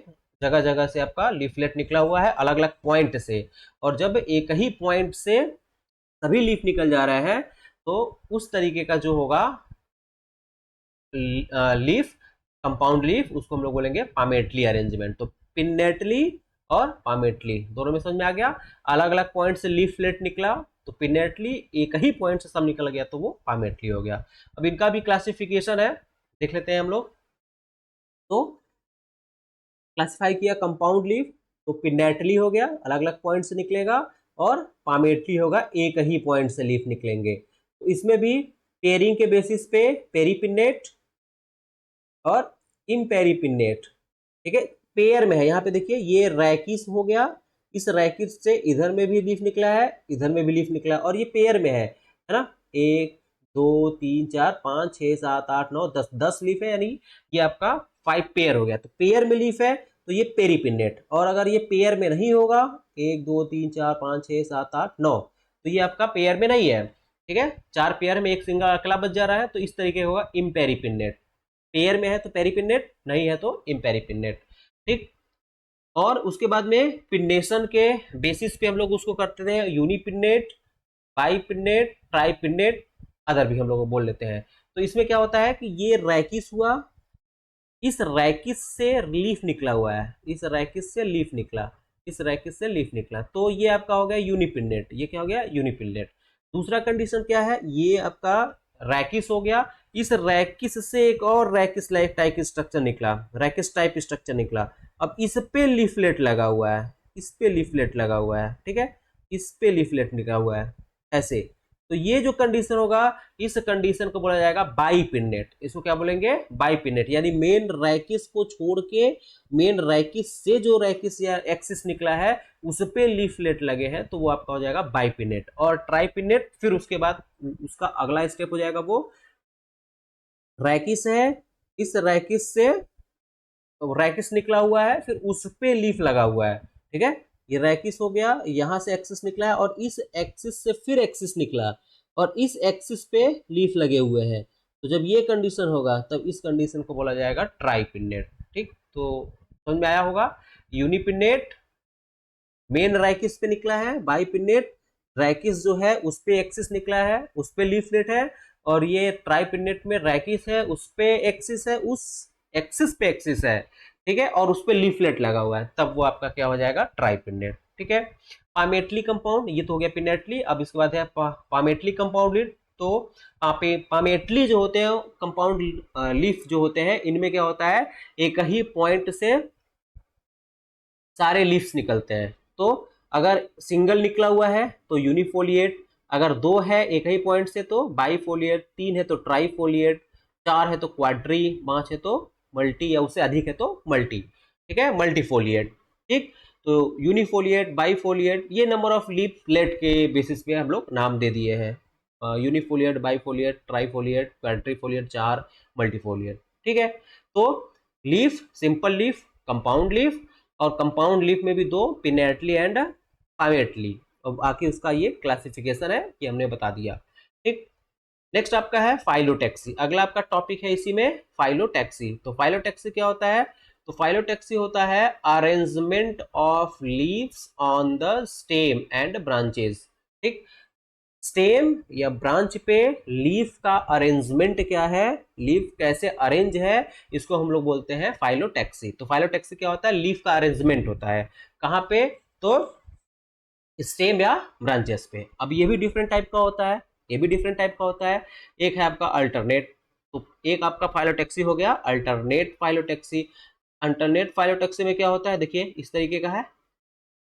[SPEAKER 1] जगह जगह से आपका लीफलेट निकला हुआ है अलग अलग पॉइंट से, और जब एक ही पॉइंट से सभी लीफ निकल जा रहे हैं तो उस तरीके का जो होगा लीफ, कंपाउंड लीफ, उसको हम लोग बोलेंगे पामेटली अरेंजमेंट। तो पिन्नेटली और पामेटली दोनों में समझ में आ गया। अलग अलग पॉइंट से लीफलेट निकला तो पिन्नेटली, एक ही पॉइंट से सब निकल गया तो वो पामेटली हो गया। अब इनका भी क्लासिफिकेशन है, देख लेते हैं हम लोग। तो क्लासिफाई किया कंपाउंड लीफ, तो पिन्नेटली हो गया, अलग अलग पॉइंट से निकलेगा, और पामेटली होगा, एक ही पॉइंट से लीफ निकलेंगे। तो इसमें भी पेयरिंग के बेसिस पे पेरीपिन्नेट और इम्पेरीपिन्नेट, ठीक है, पेयर में है। यहाँ पे देखिए ये रैकिस हो गया, इस रैकिस से इधर में भी लीफ निकला है, इधर में भी लीफ निकला है, और ये पेयर में है ना। 1 2 3 4 5 6 7 8 9 10, 10 लीफ है, यानी ये आपका 5 पेयर हो गया। तो पेयर में लीफ है तो ये पेरीपिन्नेट। और अगर ये पेयर में नहीं होगा, 1 2 3 4 5 6 7 8 9, तो ये आपका पेयर में नहीं है, ठीक है। 4 पेयर में एक सिंगल अकेला बच जा रहा है, तो इस तरीके होगा इम्पेरीपिन्नेट। पेयर में है तो पेरीपिन्नेट, नहीं है तो इम्पेरीपिन्नेट, ठीक। और उसके बाद में पिन्नेशन के बेसिस पे हम लोग उसको करते थे यूनिपिन्नेट, बाईपिन्नेट, ट्राईपिन्नेट, अदर भी हम लोग बोल लेते हैं। तो इसमें क्या होता है कि ये रैकिस हुआ, इस रैकिस से लीफ निकला हुआ है, इस रैकिस से लीफ निकला, इस रैकिस से लीफ निकला, तो ये आपका हो गया यूनिपिन्नेट। ये क्या हो गया? यूनिपिन्नेट। दूसरा कंडीशन क्या है? ये आपका रैकिस हो गया, इस रैकिस से एक और रैकिस लाइक टाइप स्ट्रक्चर निकला, रैकिस टाइप स्ट्रक्चर निकला। अब इस पे लीफलेट लगा हुआ है, इस पे लीफलेट लगा हुआ है, ठीक है, इस पे लीफलेट निकला हुआ है ऐसे। तो ये जो कंडीशन होगा, इस कंडीशन को बोला जाएगा बाईपिन्नेट। इसको क्या बोलेंगे? बाईपिन्नेट। यानी मेन रैकिस को छोड़ के, मेन रैकिस से जो रैकिस या एक्सिस निकला है उस पे लीफलेट लगे हैं, तो वो आपका हो जाएगा बाईपिन्नेट। और ट्राईपिन्नेट फिर उसके बाद उसका अगला स्टेप हो जाएगा, वो रैकिस है, इस रैकिस से रैकिस निकला हुआ है, फिर उस पे लीफ लगा हुआ है, ठीक है। ये रैकिस हो गया, यहां से एक्सिस निकला है, और इस एक्सिस से फिर एक्सिस निकला, और इस एक्सिस पे लीफ लगे हुए हैं। तो जब ये कंडीशन होगा तब इस कंडीशन को बोला जाएगा ट्राईपिन्नेट, ठीक। तो समझ में आया होगा। यूनिपिन्नेट मेन रैकिस पे निकला है, बाईपिन्नेट रैकिस जो है उस पे एक्सिस निकला है, उस पे लीफलेट है, और ये ट्राईपिन्नेट में रैकिस है, उस पे एक्सिस है, उस एक्सिस पे एक्सिस है, ठीक है, और उस पे लीफलेट लगा हुआ है, तब वो आपका क्या हो जाएगा? ट्राईपिन्नेट, ठीक है। पामेटली कंपाउंड, ये तो हो गया पिनेटली। अब इसके बाद है पामेटली कंपाउंड। तो पामेटली जो होते हैं कंपाउंड लीफ जो होते हैं, इनमें क्या होता है, एक ही पॉइंट से सारे लीफ्स निकलते हैं। तो अगर सिंगल निकला हुआ है तो यूनिफोलिएट, अगर 2 है एक ही पॉइंट से तो बाईफोलिएट, 3 है तो ट्राईफोलिएट, 4 है तो क्वाड्री, 5 है तो मल्टी, या उससे अधिक है तो मल्टी, ठीक है, मल्टीफोलिएट, ठीक। तो यूनिफोलिएट, बाईफोलिएट, ये नंबर ऑफ लीफलेट के बेसिस पे हम लोग नाम दे दिए हैं। यूनिफोलिएट, बाईफोलिएट, ट्राईफोलिएट, क्वाड्रीफोलिएट, 4 मल्टीफोलिएट, ठीक है। तो leaf, simple leaf, compound leaf, और कंपाउंड लीफ में भी 2, पिनेटली एंड पामेटली। अब आके उसका ये क्लासिफिकेशन है कि हमने बता दिया, ठीक। नेक्स्ट आपका है फाइलोटैक्सी। अगला आपका टॉपिक है इसी में फाइलोटैक्सी। तो फाइलोटैक्सी क्या होता है? तो फाइलोटैक्सी होता है arrangement of leaves on the stem and branches, ठीक। स्टेम या ब्रांच पे लीफ का अरेंजमेंट क्या है, लीफ कैसे अरेंज है, इसको हम लोग बोलते हैं फाइलोटैक्सी। तो फाइलोटैक्सी क्या होता है? लीफ का अरेंजमेंट होता है, कहाँ पे? तो स्टेम या ब्रांचेस पे। अब ये भी डिफरेंट टाइप का होता है, ये भी डिफरेंट टाइप का होता है। एक है आपका अल्टरनेट, तो एक आपका फाइलोटैक्सी हो गया अल्टरनेट फाइलोटैक्सी। अल्टरनेट फाइलोटैक्सी में क्या होता है, देखिए इस तरीके का है।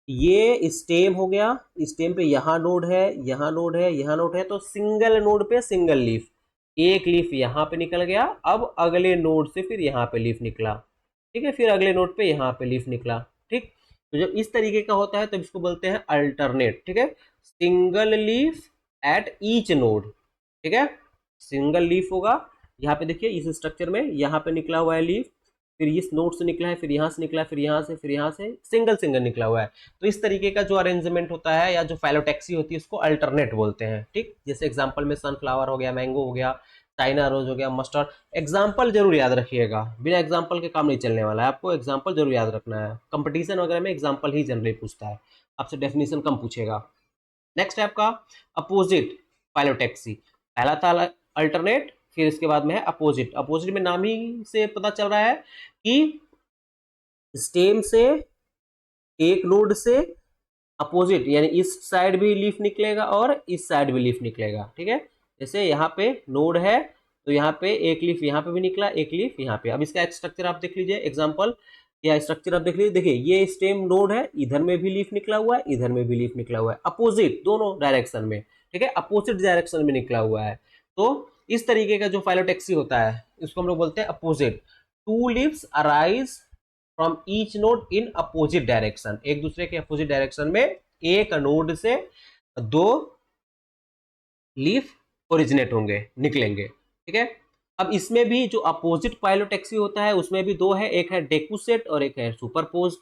[SPEAKER 1] ये स्टेम हो गया, स्टेम पे यहाँ नोड है, यहाँ नोड है, यहाँ नोड है, तो सिंगल नोड पे सिंगल लीफ, एक लीफ यहाँ पे निकल गया, अब अगले नोड से फिर यहाँ पे लीफ निकला, ठीक है, फिर अगले नोड पे यहाँ पे लीफ निकला, ठीक। तो जब इस तरीके का होता है तो इसको बोलते हैं अल्टरनेट, ठीक है, single leaf at each node, ठीक है, सिंगल लीफ होगा। यहाँ पे देखिए इस स्ट्रक्चर में यहाँ पे निकला हुआ है लीफ, फिर इस नोड से निकला है, फिर यहाँ से निकला है, फिर यहाँ से, फिर यहाँ से, सिंगल सिंगल निकला हुआ है। तो इस तरीके का जो अरेंजमेंट होता है या जो फाइलोटैक्सी होती है उसको अल्टरनेट बोलते हैं, ठीक। जैसे एग्जांपल में सनफ्लावर हो गया, मैंगो हो गया, चाइना रोज हो गया, मस्टर्ड। एग्जाम्पल जरूर याद रखिएगा, बिना एग्जाम्पल के काम नहीं चलने वाला है, आपको एग्जाम्पल जरूर याद रखना है। कंपटीशन वगैरह में एग्जाम्पल ही जनरली पूछता है, आपसे डेफिनेशन कम पूछेगा। नेक्स्ट है आपका अपोजिट फाइलोटैक्सी। पहला था अल्टरनेट, फिर इसके बाद में है अपोजिट। अपोजिट में नाम ही से पता चल रहा है कि स्टेम से, एक नोड से अपोजिट, यानी इस साइड भी लीफ निकलेगा और इस साइड भी लीफ निकलेगा, ठीक है। जैसे यहाँ पे नोड है तो यहाँ पे एक लीफ यहाँ पे भी निकला, एक लीफ यहाँ पे। अब इसका स्ट्रक्चर आप देख लीजिए, एग्जांपल या स्ट्रक्चर आप देख लीजिए। देखिए ये स्टेम नोड है, इधर में भी लीफ निकला हुआ है, इधर में भी लीफ निकला हुआ है, अपोजिट दोनों डायरेक्शन में, ठीक है, अपोजिट डायरेक्शन में निकला हुआ है। तो इस तरीके का जो फाइलोटैक्सी होता है इसको हम लोग बोलते हैं opposite. Two leaves arise from each node in opposite direction, एक दूसरे के अपोजिट डायरेक्शन में एक नोड से दो लीफ ओरिजिनेट होंगे, निकलेंगे, ठीक है। अब इसमें भी जो अपोजिट पाइलोटैक्सी होता है उसमें भी दो है, एक है डेकुसेट और एक है सुपरपोज्ड।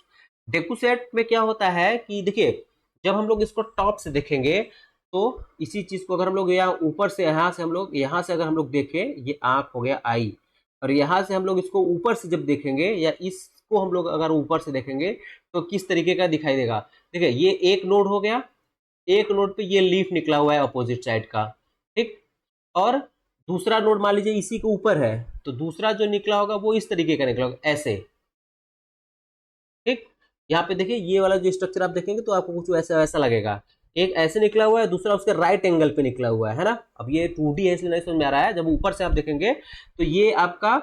[SPEAKER 1] डेकुसेट में क्या होता है कि देखिए जब हम लोग इसको टॉप से देखेंगे तो इसी चीज को अगर हम लोग यहाँ ऊपर से, यहाँ से अगर हम लोग देखें, ये आंख हो गया आई, और यहाँ से हम लोग इसको ऊपर से जब देखेंगे या इसको हम लोग अगर ऊपर से देखेंगे तो किस तरीके का दिखाई देगा। देखिए ये एक नोड हो गया, एक नोड पे ये लीफ निकला हुआ है अपोजिट साइड का, ठीक। और दूसरा नोड मान लीजिए इसी के ऊपर है, तो दूसरा जो निकला होगा वो इस तरीके का निकला होगा, ऐसे, ठीक। यहाँ पे देखिए ये वाला जो स्ट्रक्चर आप देखेंगे तो आपको कुछ ऐसा वैसा लगेगा, एक ऐसे निकला हुआ है, दूसरा उसके राइट एंगल पे निकला हुआ है ना। अब ये 2D है इसलिए नहीं समझ में आ रहा है, जब ऊपर से आप देखेंगे तो ये आपका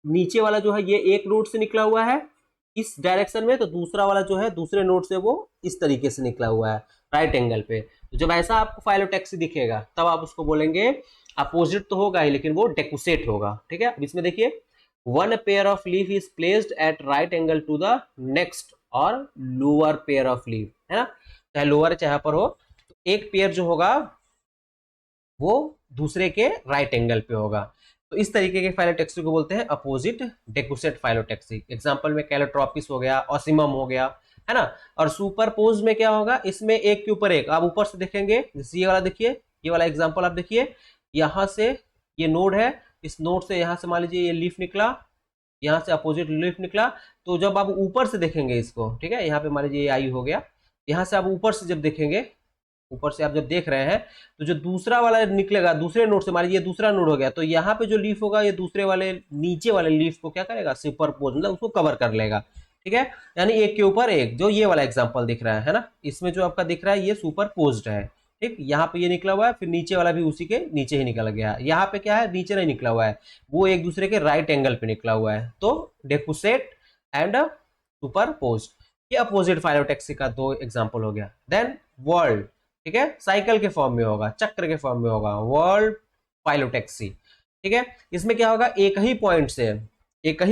[SPEAKER 1] नीचे वाला जो है ये एक नोड से निकला हुआ है इस डायरेक्शन में, तो दूसरा वाला जो है दूसरे नोड से वो इस तरीके से निकला हुआ है राइट एंगल पे। तो जब ऐसा आपको फाइलोटैक्सी दिखेगा तब आप उसको बोलेंगे, अपोजिट तो होगा ही लेकिन वो डेकुसेट होगा, ठीक है। अब इसमें देखिए one pair of leaf is placed at right angle to the next और लोअर पेयर ऑफ लीफ, है ना, चाहे लोअर चाहे अपर हो, तो एक पेयर जो होगा वो दूसरे के राइट एंगल पे होगा। तो इस तरीके के फाइलोटैक्सी को बोलते हैं अपोजिट डेकुसेट फाइलोटैक्सी। एग्जांपल में कैलोट्रोपिस हो गया, ऑसिमम हो गया, है ना। और सुपरपोज में क्या होगा, इसमें एक के ऊपर एक, आप ऊपर से देखेंगे जैसे ये वाला देखिए, ये वाला एग्जांपल आप देखिए, यहाँ से ये नोड है, इस नोड से यहाँ से मान लीजिए ये लीफ निकला, यहाँ से अपोजिट लीफ निकला, तो जब आप ऊपर से देखेंगे इसको, ठीक है, यहाँ पे मान लीजिए ये आई हो गया, यहाँ से आप ऊपर से जब देखेंगे, ऊपर से आप जब देख रहे हैं तो जो दूसरा वाला निकलेगा दूसरे नोड से, मान लीजिए दूसरा नोड हो गया, तो यहाँ पे जो लीफ होगा ये दूसरे वाले नीचे वाले लीफ को क्या करेगा, सुपरपोज, मतलब उसको कवर कर लेगा, ठीक है। यानी एक के ऊपर एक, जो ये वाला एग्जांपल दिख रहा है ना, इसमें जो आपका दिख रहा है ये सुपरपोज्ड है, ठीक। यहाँ पे ये निकला हुआ है, फिर नीचे वाला भी उसी के नीचे ही निकल गया, यहाँ पे क्या है नीचे नहीं निकला हुआ है, वो एक दूसरे के राइट एंगल पे निकला हुआ है। तो डेकुसेट एंड सुपरपोज्ड, ये अपोजिट फाइलोटैक्सी का दो एग्जांपल हो गया। देन वर्ल्ड, ठीक है, साइकिल के फॉर्म में होगा, चक्र के फॉर्म में होगा, वर्ल्ड फाइलोटैक्सी, ठीक है। इसमें क्या होगा, एक ही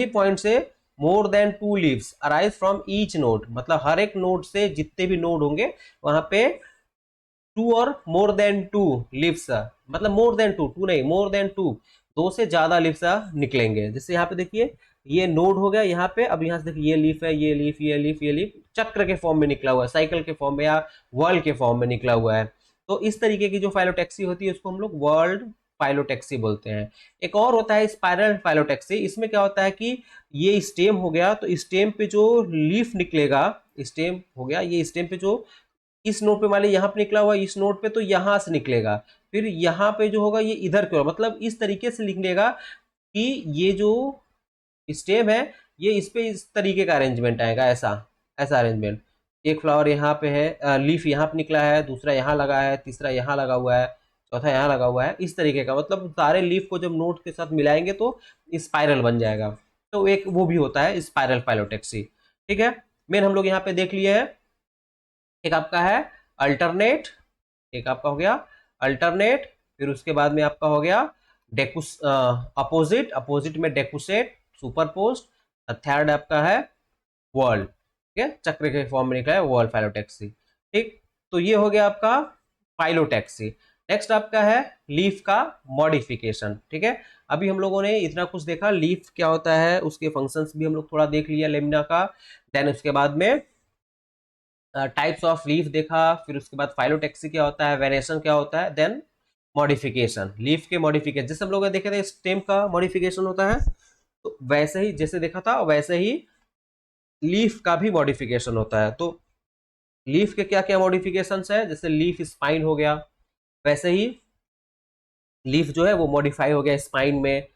[SPEAKER 1] पॉइंट से more than two leaves arise from each node, मतलब हर एक नोड से जितने भी नोड होंगे वहां पे टू और मोर देन टू लीव्स, मतलब मोर देन टू, टू नहीं मोर देन टू, दो से ज्यादा लीव्स निकलेंगे। जैसे यहाँ पे देखिए ये नोड हो गया यहाँ पे, अब यहाँ से देखिए ये लीफ है, ये लीफ, ये लीफ, ये लीफ, चक्र के फॉर्म में निकला हुआ है, साइकिल के फॉर्म में या वर्ल्ड के फॉर्म में निकला हुआ है। तो इस तरीके की जो फाइलोटैक्सी होती है उसको हम लोग वर्ल्ड फाइलोटैक्सी बोलते हैं। एक और होता है स्पाइरल फाइलोटैक्सी, इसमें क्या होता है कि ये स्टेम हो गया, तो स्टेम पे जो लीफ निकलेगा, स्टेम हो गया, ये स्टेम पे जो इस नोड पे मान लीजिए यहाँ पे निकला हुआ इस नोड पे, तो यहाँ से निकलेगा, फिर यहाँ पे जो होगा ये इधर की ओर, मतलब इस तरीके से निकलेगा कि ये जो स्टेम है ये इस पे इस तरीके का अरेंजमेंट आएगा, ऐसा ऐसा अरेंजमेंट। एक फ्लावर यहाँ पे है, लीफ यहाँ पे निकला है, दूसरा यहाँ लगा है, तीसरा यहाँ लगा हुआ है, चौथा यहाँ लगा हुआ है, इस तरीके का, मतलब सारे लीफ को जब नोड के साथ मिलाएंगे तो स्पाइरल बन जाएगा। तो एक वो भी होता है स्पाइरल फाइलोटैक्सी, ठीक है। मेन हम लोग यहाँ पे देख लिए हैं, एक आपका है अल्टरनेट, एक आपका हो गया अल्टरनेट, फिर उसके बाद में आपका हो गया डेकुस अपोजिट, अपोजिट में डेकुसेट, सुपरपोज्ड, थर्ड आपका है वर्ल्ड, ठीक है, चक्र के फॉर्म में निकला है वर्ल्ड फाइलोटैक्सी, ठीक। तो ये हो गया आपका फाइलोटैक्सी। नेक्स्ट आपका है लीफ का मॉडिफिकेशन, ठीक है। अभी हम लोगों ने इतना कुछ देखा, लीफ क्या होता है, उसके फंक्शंस भी हम लोग थोड़ा देख लिया लेमिना का, देन उसके बाद में टाइप्स ऑफ लीफ देखा, फिर उसके बाद फाइलोटैक्सी क्या होता है, वेरिएशन क्या होता है, देन मॉडिफिकेशन, लीफ के मॉडिफिकेशन, जैसे हम लोग देखे थे स्टेम का मॉडिफिकेशन होता है, तो वैसे ही जैसे देखा था वैसे ही लीफ का भी मॉडिफिकेशन होता है। तो लीफ के क्या क्या मॉडिफिकेशंस है, जैसे लीफ स्पाइन हो गया, वैसे ही लीफ जो है वो मॉडिफाई हो गया स्पाइन में,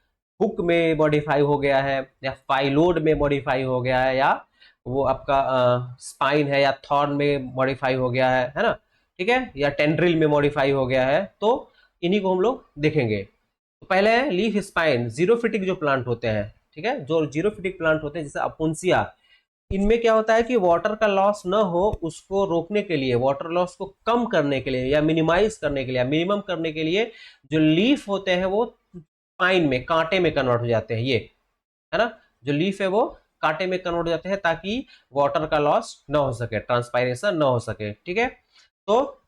[SPEAKER 1] हुक में मॉडिफाई हो गया है, या फाइलोड में मॉडिफाई हो गया है, या वो आपका स्पाइन है या थॉर्न में मॉडिफाई हो गया है ना, ठीक है, या टेंड्रिल में मॉडिफाई हो गया है। तो इन्हीं को हम लोग देखेंगे। तो पहले है लीफ स्पाइन, जीरोफिटिक जो प्लांट होते हैं, ठीक है, जो जीरोफिटिक प्लांट होते हैं जैसे अपुंसिया, इनमें क्या होता है कि वाटर का लॉस ना हो उसको रोकने के लिए, वाटर लॉस को कम करने के लिए या मिनिमाइज करने के लिए या मिनिमम करने के लिए जो लीफ होते हैं वो पाइन में, कांटे में कन्वर्ट हो जाते हैं, ये है ना, जो लीफ है वो कांटे में कन्वर्ट हो जाते हैं ताकि वाटर का लॉस ना हो सके, ट्रांसपायरेशन ना हो सके, ठीक है। तो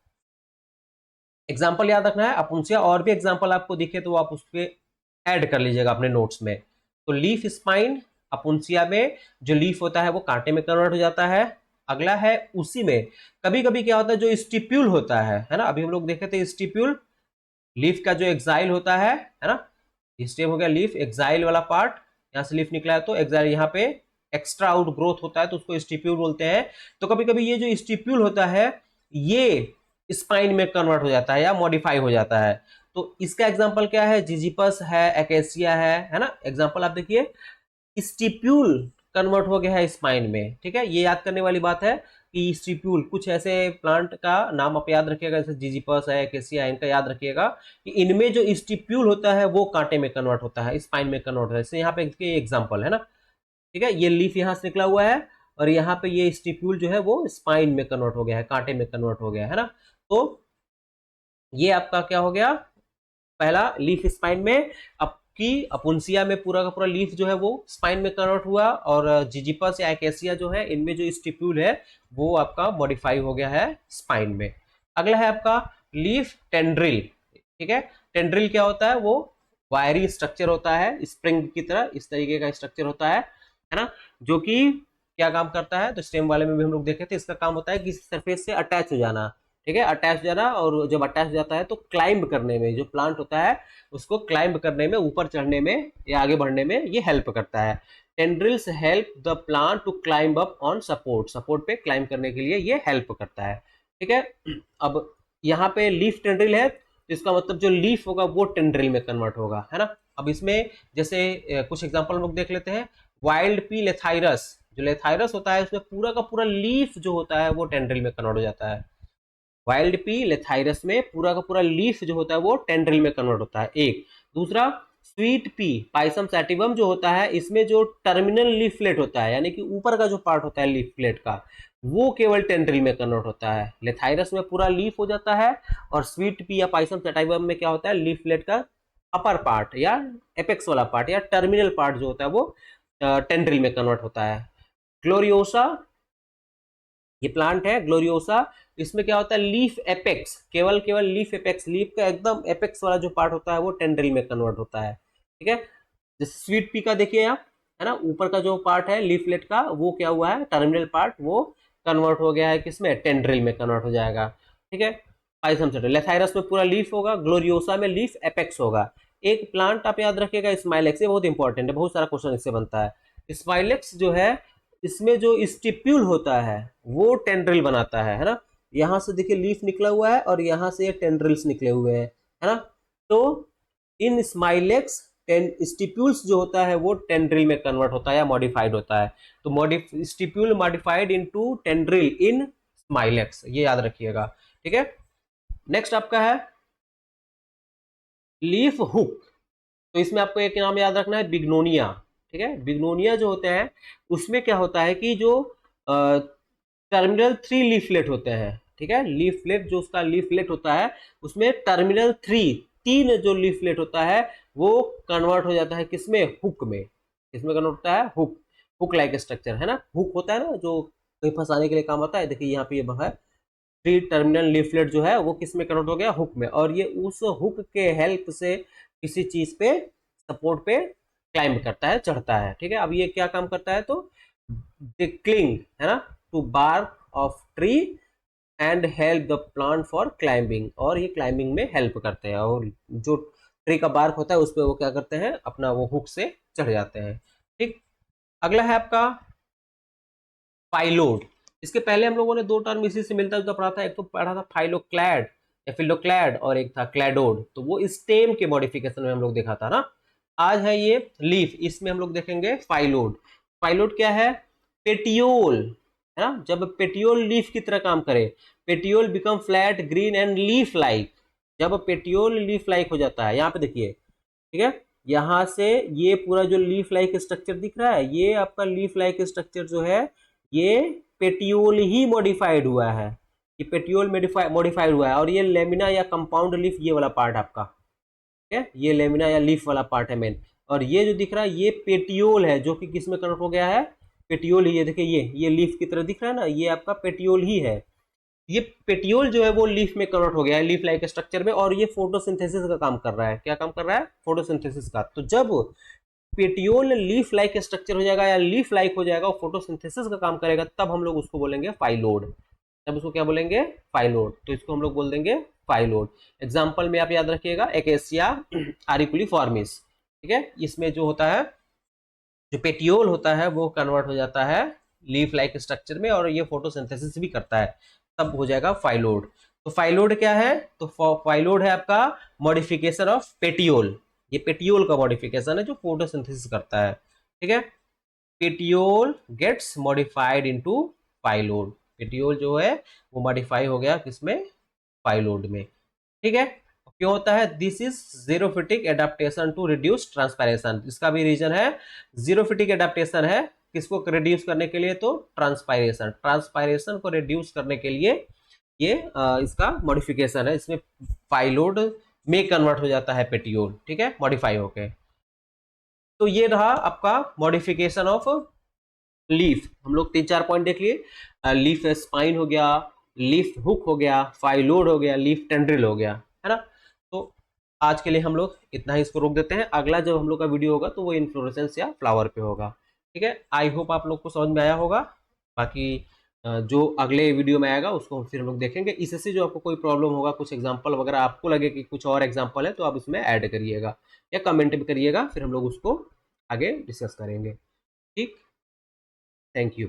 [SPEAKER 1] एग्जाम्पल याद रखना है अपुंसिया, और भी एग्जाम्पल आपको दिखे तो आप उस पर ऐड कर लीजिएगा अपने नोट्स में। तो लीफ स्पाइन अपुंसिया में जो लीफ होता है वो कांटे में कन्वर्ट हो जाता है। अगला है उसी में कभी कभी क्या होता है जो स्टिप्यूल होता है ना, अभी हम लोग देखे थे स्टिप्यूल, लीफ का जो एक्साइल होता है ना, स्टेम हो गया लीफ, एक्साइल वाला पार्ट, यहाँ से लीफ निकला है तो एक्साइल यहाँ पे एक्स्ट्रा आउट ग्रोथ होता है तो उसको स्टिप्यूल बोलते हैं। तो कभी कभी ये जो स्टिप्यूल होता है ये स्पाइन में कन्वर्ट हो जाता है या मॉडिफाई हो जाता है। तो इसका एग्जांपल क्या है, जिजिपस है, एकेसिया है ना, एग्जांपल आप देखिए, स्टिप्यूल कन्वर्ट हो गया है स्पाइन में, ठीक है। ये याद करने वाली बात है कि स्टिप्यूल, कुछ ऐसे प्लांट का नाम आप याद रखिएगा जैसे जिजिपस है, एकेसिया है, इनका याद रखिएगा कि इनमें जो स्टिप्यूल होता है वो कांटे में कन्वर्ट होता है, स्पाइन में कन्वर्ट होता है। जैसे यहाँ पे इसके एग्जाम्पल है ना, ठीक है, ये लीफ यहाँ से निकला हुआ है और यहाँ पे ये स्टिप्यूल जो है वो स्पाइन में कन्वर्ट हो गया है, कांटे में कन्वर्ट हो गया है ना। तो ये आपका क्या हो गया, पहला लीफ स्पाइन में, आपकी अपुंसिया में पूरा का पूरा लीफ जो है वो स्पाइन में कन्वर्ट हुआ, और जिजिपस या एकेसिया जो है इनमें जो स्टिप्यूल है वो आपका मॉडिफाई हो गया है स्पाइन में। अगला है आपका लीफ टेंड्रिल, ठीक है। टेंड्रिल क्या होता है, वो वायरी स्ट्रक्चर होता है, स्प्रिंग की तरह इस तरीके का स्ट्रक्चर होता है ना, जो कि क्या काम करता है, तो स्टेम वाले में भी हम लोग देखे थे, इसका काम होता है कि सरफेस से अटैच हो जाना, ठीक है, अटैच हो जाना, और जब अटैच हो जाता है तो क्लाइंब करने में, जो प्लांट होता है उसको क्लाइंब करने में, ऊपर चढ़ने में या आगे बढ़ने में ये हेल्प करता है। Tendrils help the plant to climb up on support, support पे क्लाइंब करने के लिए ये हेल्प करता है, ठीक है। अब यहाँ पे लीफ टेंड्रिल है तो इसका मतलब जो लीफ होगा वो टेंड्रिल में कन्वर्ट होगा, है ना। अब इसमें जैसे कुछ एग्जाम्पल हम लोग देख लेते हैं। वाइल्ड पी लेथाइरस, जो लेथाइरस होता है उसमें पूरा का पूरा लीफ जो होता है वो टेंड्रिल में कन्वर्ट हो जाता है। वाइल्ड पी लेथाइरस में पूरा का पूरा लीफ जो होता है वो टेंड्रिल में कन्वर्ट होता है, एक। दूसरा, स्वीट पी पाइसम सैटिवम जो होता है इसमें जो टर्मिनल लीफलेट होता है, यानी कि ऊपर का जो पार्ट होता है लीफलेट का, वो केवल टेंड्रिल में कन्वर्ट होता है। लेथाइरस में पूरा लीफ हो जाता है, और स्वीट पी या पाइसम सैटिवम में क्या होता है, लीफलेट का अपर पार्ट या एपेक्स वाला पार्ट या टर्मिनल पार्ट जो होता है वो टेंड्रिल में कन्वर्ट होता है। ग्लोरियोसा, ये प्लांट है ग्लोरियोसा, इसमें क्या होता है, लीफ एपेक्स, केवल केवल लीफ एपेक्स, लीफ का एकदम एपेक्स वाला जो पार्ट होता है वो टेंड्रिल में कन्वर्ट होता है, ठीक है। जैसे स्वीट पी का देखिए आप, है ना, ऊपर का जो पार्ट है लीफलेट का वो क्या हुआ है, टर्मिनल पार्ट, वो कन्वर्ट हो गया है किसमें, टेंड्रिल में कन्वर्ट हो जाएगा, ठीक है। पाइसम सेटल, लेथाइरस में पूरा लीफ होगा, ग्लोरियोसा में लीफ एपेक्स होगा। एक प्लांट आप याद रखिएगा स्माइलेक्स, ये बहुत इंपॉर्टेंट है, बहुत सारा क्वेश्चन इससे बनता है। स्माइलेक्स जो है इसमें जो स्टिप्यूल होता है वो टेंड्रिल बनाता है ना। यहाँ से देखिए लीफ निकला हुआ है और यहाँ से टेंड्रिल्स निकले हुए हैं, है ना। तो इन स्माइलेक्स स्टिप्यूल्स जो होता है वो टेंड्रिल में कन्वर्ट होता है या मॉडिफाइड होता है। तो स्टिप्यूल मॉडिफाइड इनटू टेंड्रिल इन स्माइलेक्स, ये याद रखिएगा, ठीक है। नेक्स्ट आपका है लीफ हुक, तो इसमें आपको एक नाम याद रखना है, बिग्नोनिया, ठीक है। बिग्नोनिया जो होते हैं उसमें क्या होता है कि जो टर्मिनल 3 लीफलेट होते हैं, ठीक है, लीफलेट जो उसका लीफलेट होता है उसमें टर्मिनल 3 जो लीफलेट होता है वो कन्वर्ट हो जाता है किसमें, हुक में, किसमें कन्वर्ट होता है, हुक, हुक लाइक स्ट्रक्चर, है ना। हुक होता है ना जो कहीं फंसाने के लिए काम आता है, देखिए यहाँ पे ये है 3 टर्मिनल लीफलेट जो है वो किस में कन्वर्ट हो गया, हुक में, और ये उस हुक के हेल्प से किसी चीज पे सपोर्ट पे क्लाइंब करता है, चढ़ता है, ठीक है। अब ये क्या काम करता है, तो क्लिंग, है ना, to bark of tree and help the plant for climbing, और ये क्लाइंबिंग में हेल्प करते हैं, और जो ट्री का बार्क होता है उस पर वो क्या करते हैं, अपना वो हुक से चढ़ जाते हैं, ठीक। अगला है आपका फाइलोड। इसके पहले हम लोगों ने 2 टर्म इसी से मिलता जुलता पढ़ा था, एक तो पढ़ा था फाइलोक्लैड, एफिलोक्लैड और एक था क्लैडोड, तो वो स्टेम के मॉडिफिकेशन में हम लोग देखा था ना। आज है ये लीफ, इसमें हम लोग देखेंगे फाइलोड। फाइलोड क्या है? पेटियोल, है ना। जब पेटियोल लीफ की तरह काम करे, petiole become flat green and leaf like, जब पेटियोल लीफ लाइक हो जाता है, यहाँ पे देखिए, ठीक है, यहां से ये पूरा जो लीफ लाइक स्ट्रक्चर दिख रहा है, ये आपका लीफ लाइक स्ट्रक्चर जो है ये पेटियोल ही मॉडिफाइड हुआ है, ये पेटियोल मॉडिफाइड हुआ है। और ये लेमिना या कंपाउंड लीफ, ये वाला पार्ट आपका, ठीक है, ये लेमिना या लीफ वाला पार्ट है मेन। और ये जो दिख रहा है ये पेटियोल है, जो कि किस में कन्वर्ट हो गया है? पेटियोल ही है। देखिए ये लीफ की तरह दिख रहा है ना, ये आपका पेटियोल ही है। ये पेटियोल जो है वो लीफ में कन्वर्ट हो गया है, लीफ लाइक स्ट्रक्चर में, और ये फोटोसिंथेसिस का काम कर रहा है। क्या काम कर रहा है? फोटोसिंथेसिस का। तो जब पेटियोल लीफ लाइक स्ट्रक्चर हो जाएगा या लीफ लाइक हो जाएगा, फोटोसिंथेसिस का काम करेगा, तब हम लोग उसको बोलेंगे फाइलोड। तब उसको क्या बोलेंगे? फाइलोड। तो इसको हम लोग बोल देंगे फाइलोड। एग्जाम्पल में आप याद रखिएगा, एकेसिया आरिकुलिफॉर्मिस, ठीक है, इसमें जो होता है, जो पेटियोल होता है वो कन्वर्ट हो जाता है लीफ लाइक स्ट्रक्चर में, और ये फोटोसिंथेसिस भी करता है, तब हो जाएगा फाइलोड। तो फाइलोड क्या है? तो फाइलोड है आपका मॉडिफिकेशन ऑफ पेटियोल, ये पेटियोल का मॉडिफिकेशन है जो फोटोसिंथेसिस करता है, ठीक है। Petiole gets modified into phyllode, petiole जो है वो मॉडिफाई हो गया किसमें? फाइलोड में, ठीक है। क्यों होता है? This is xerophytic adaptation to reduce transpiration, इसका भी रीजन है, जीरोफिटिक एडाप्टेशन है, किसको रिड्यूस करने के लिए? तो ट्रांसपायरेशन, ट्रांसपायरेशन को रिड्यूस करने के लिए ये इसका मॉडिफिकेशन है, इसमें फाइलोड में कन्वर्ट हो जाता है पेटियोल, ठीक है, मॉडिफाई होके। तो ये रहा आपका मॉडिफिकेशन ऑफ लीफ। हम लोग 3-4 पॉइंट देख लिए, लीफ स्पाइन हो गया, लीफ हुक हो गया, फाइलोड हो गया, लीफ टेंड्रिल हो गया, है ना। तो आज के लिए हम लोग इतना ही, इसको रोक देते हैं। अगला जब हम लोग का वीडियो होगा तो वो इन्फ्लोरेसेंस या फ्लावर पे होगा, ठीक है। आई होप आप लोग को समझ में आया होगा। बाकी जो अगले वीडियो में आएगा उसको फिर हम लोग देखेंगे। इससे जो आपको कोई प्रॉब्लम होगा, कुछ एग्जाम्पल वगैरह आपको लगे कि कुछ और एग्जाम्पल है, तो आप उसमें ऐड करिएगा या कमेंट भी करिएगा, फिर हम लोग उसको आगे डिस्कस करेंगे, ठीक। Thank you.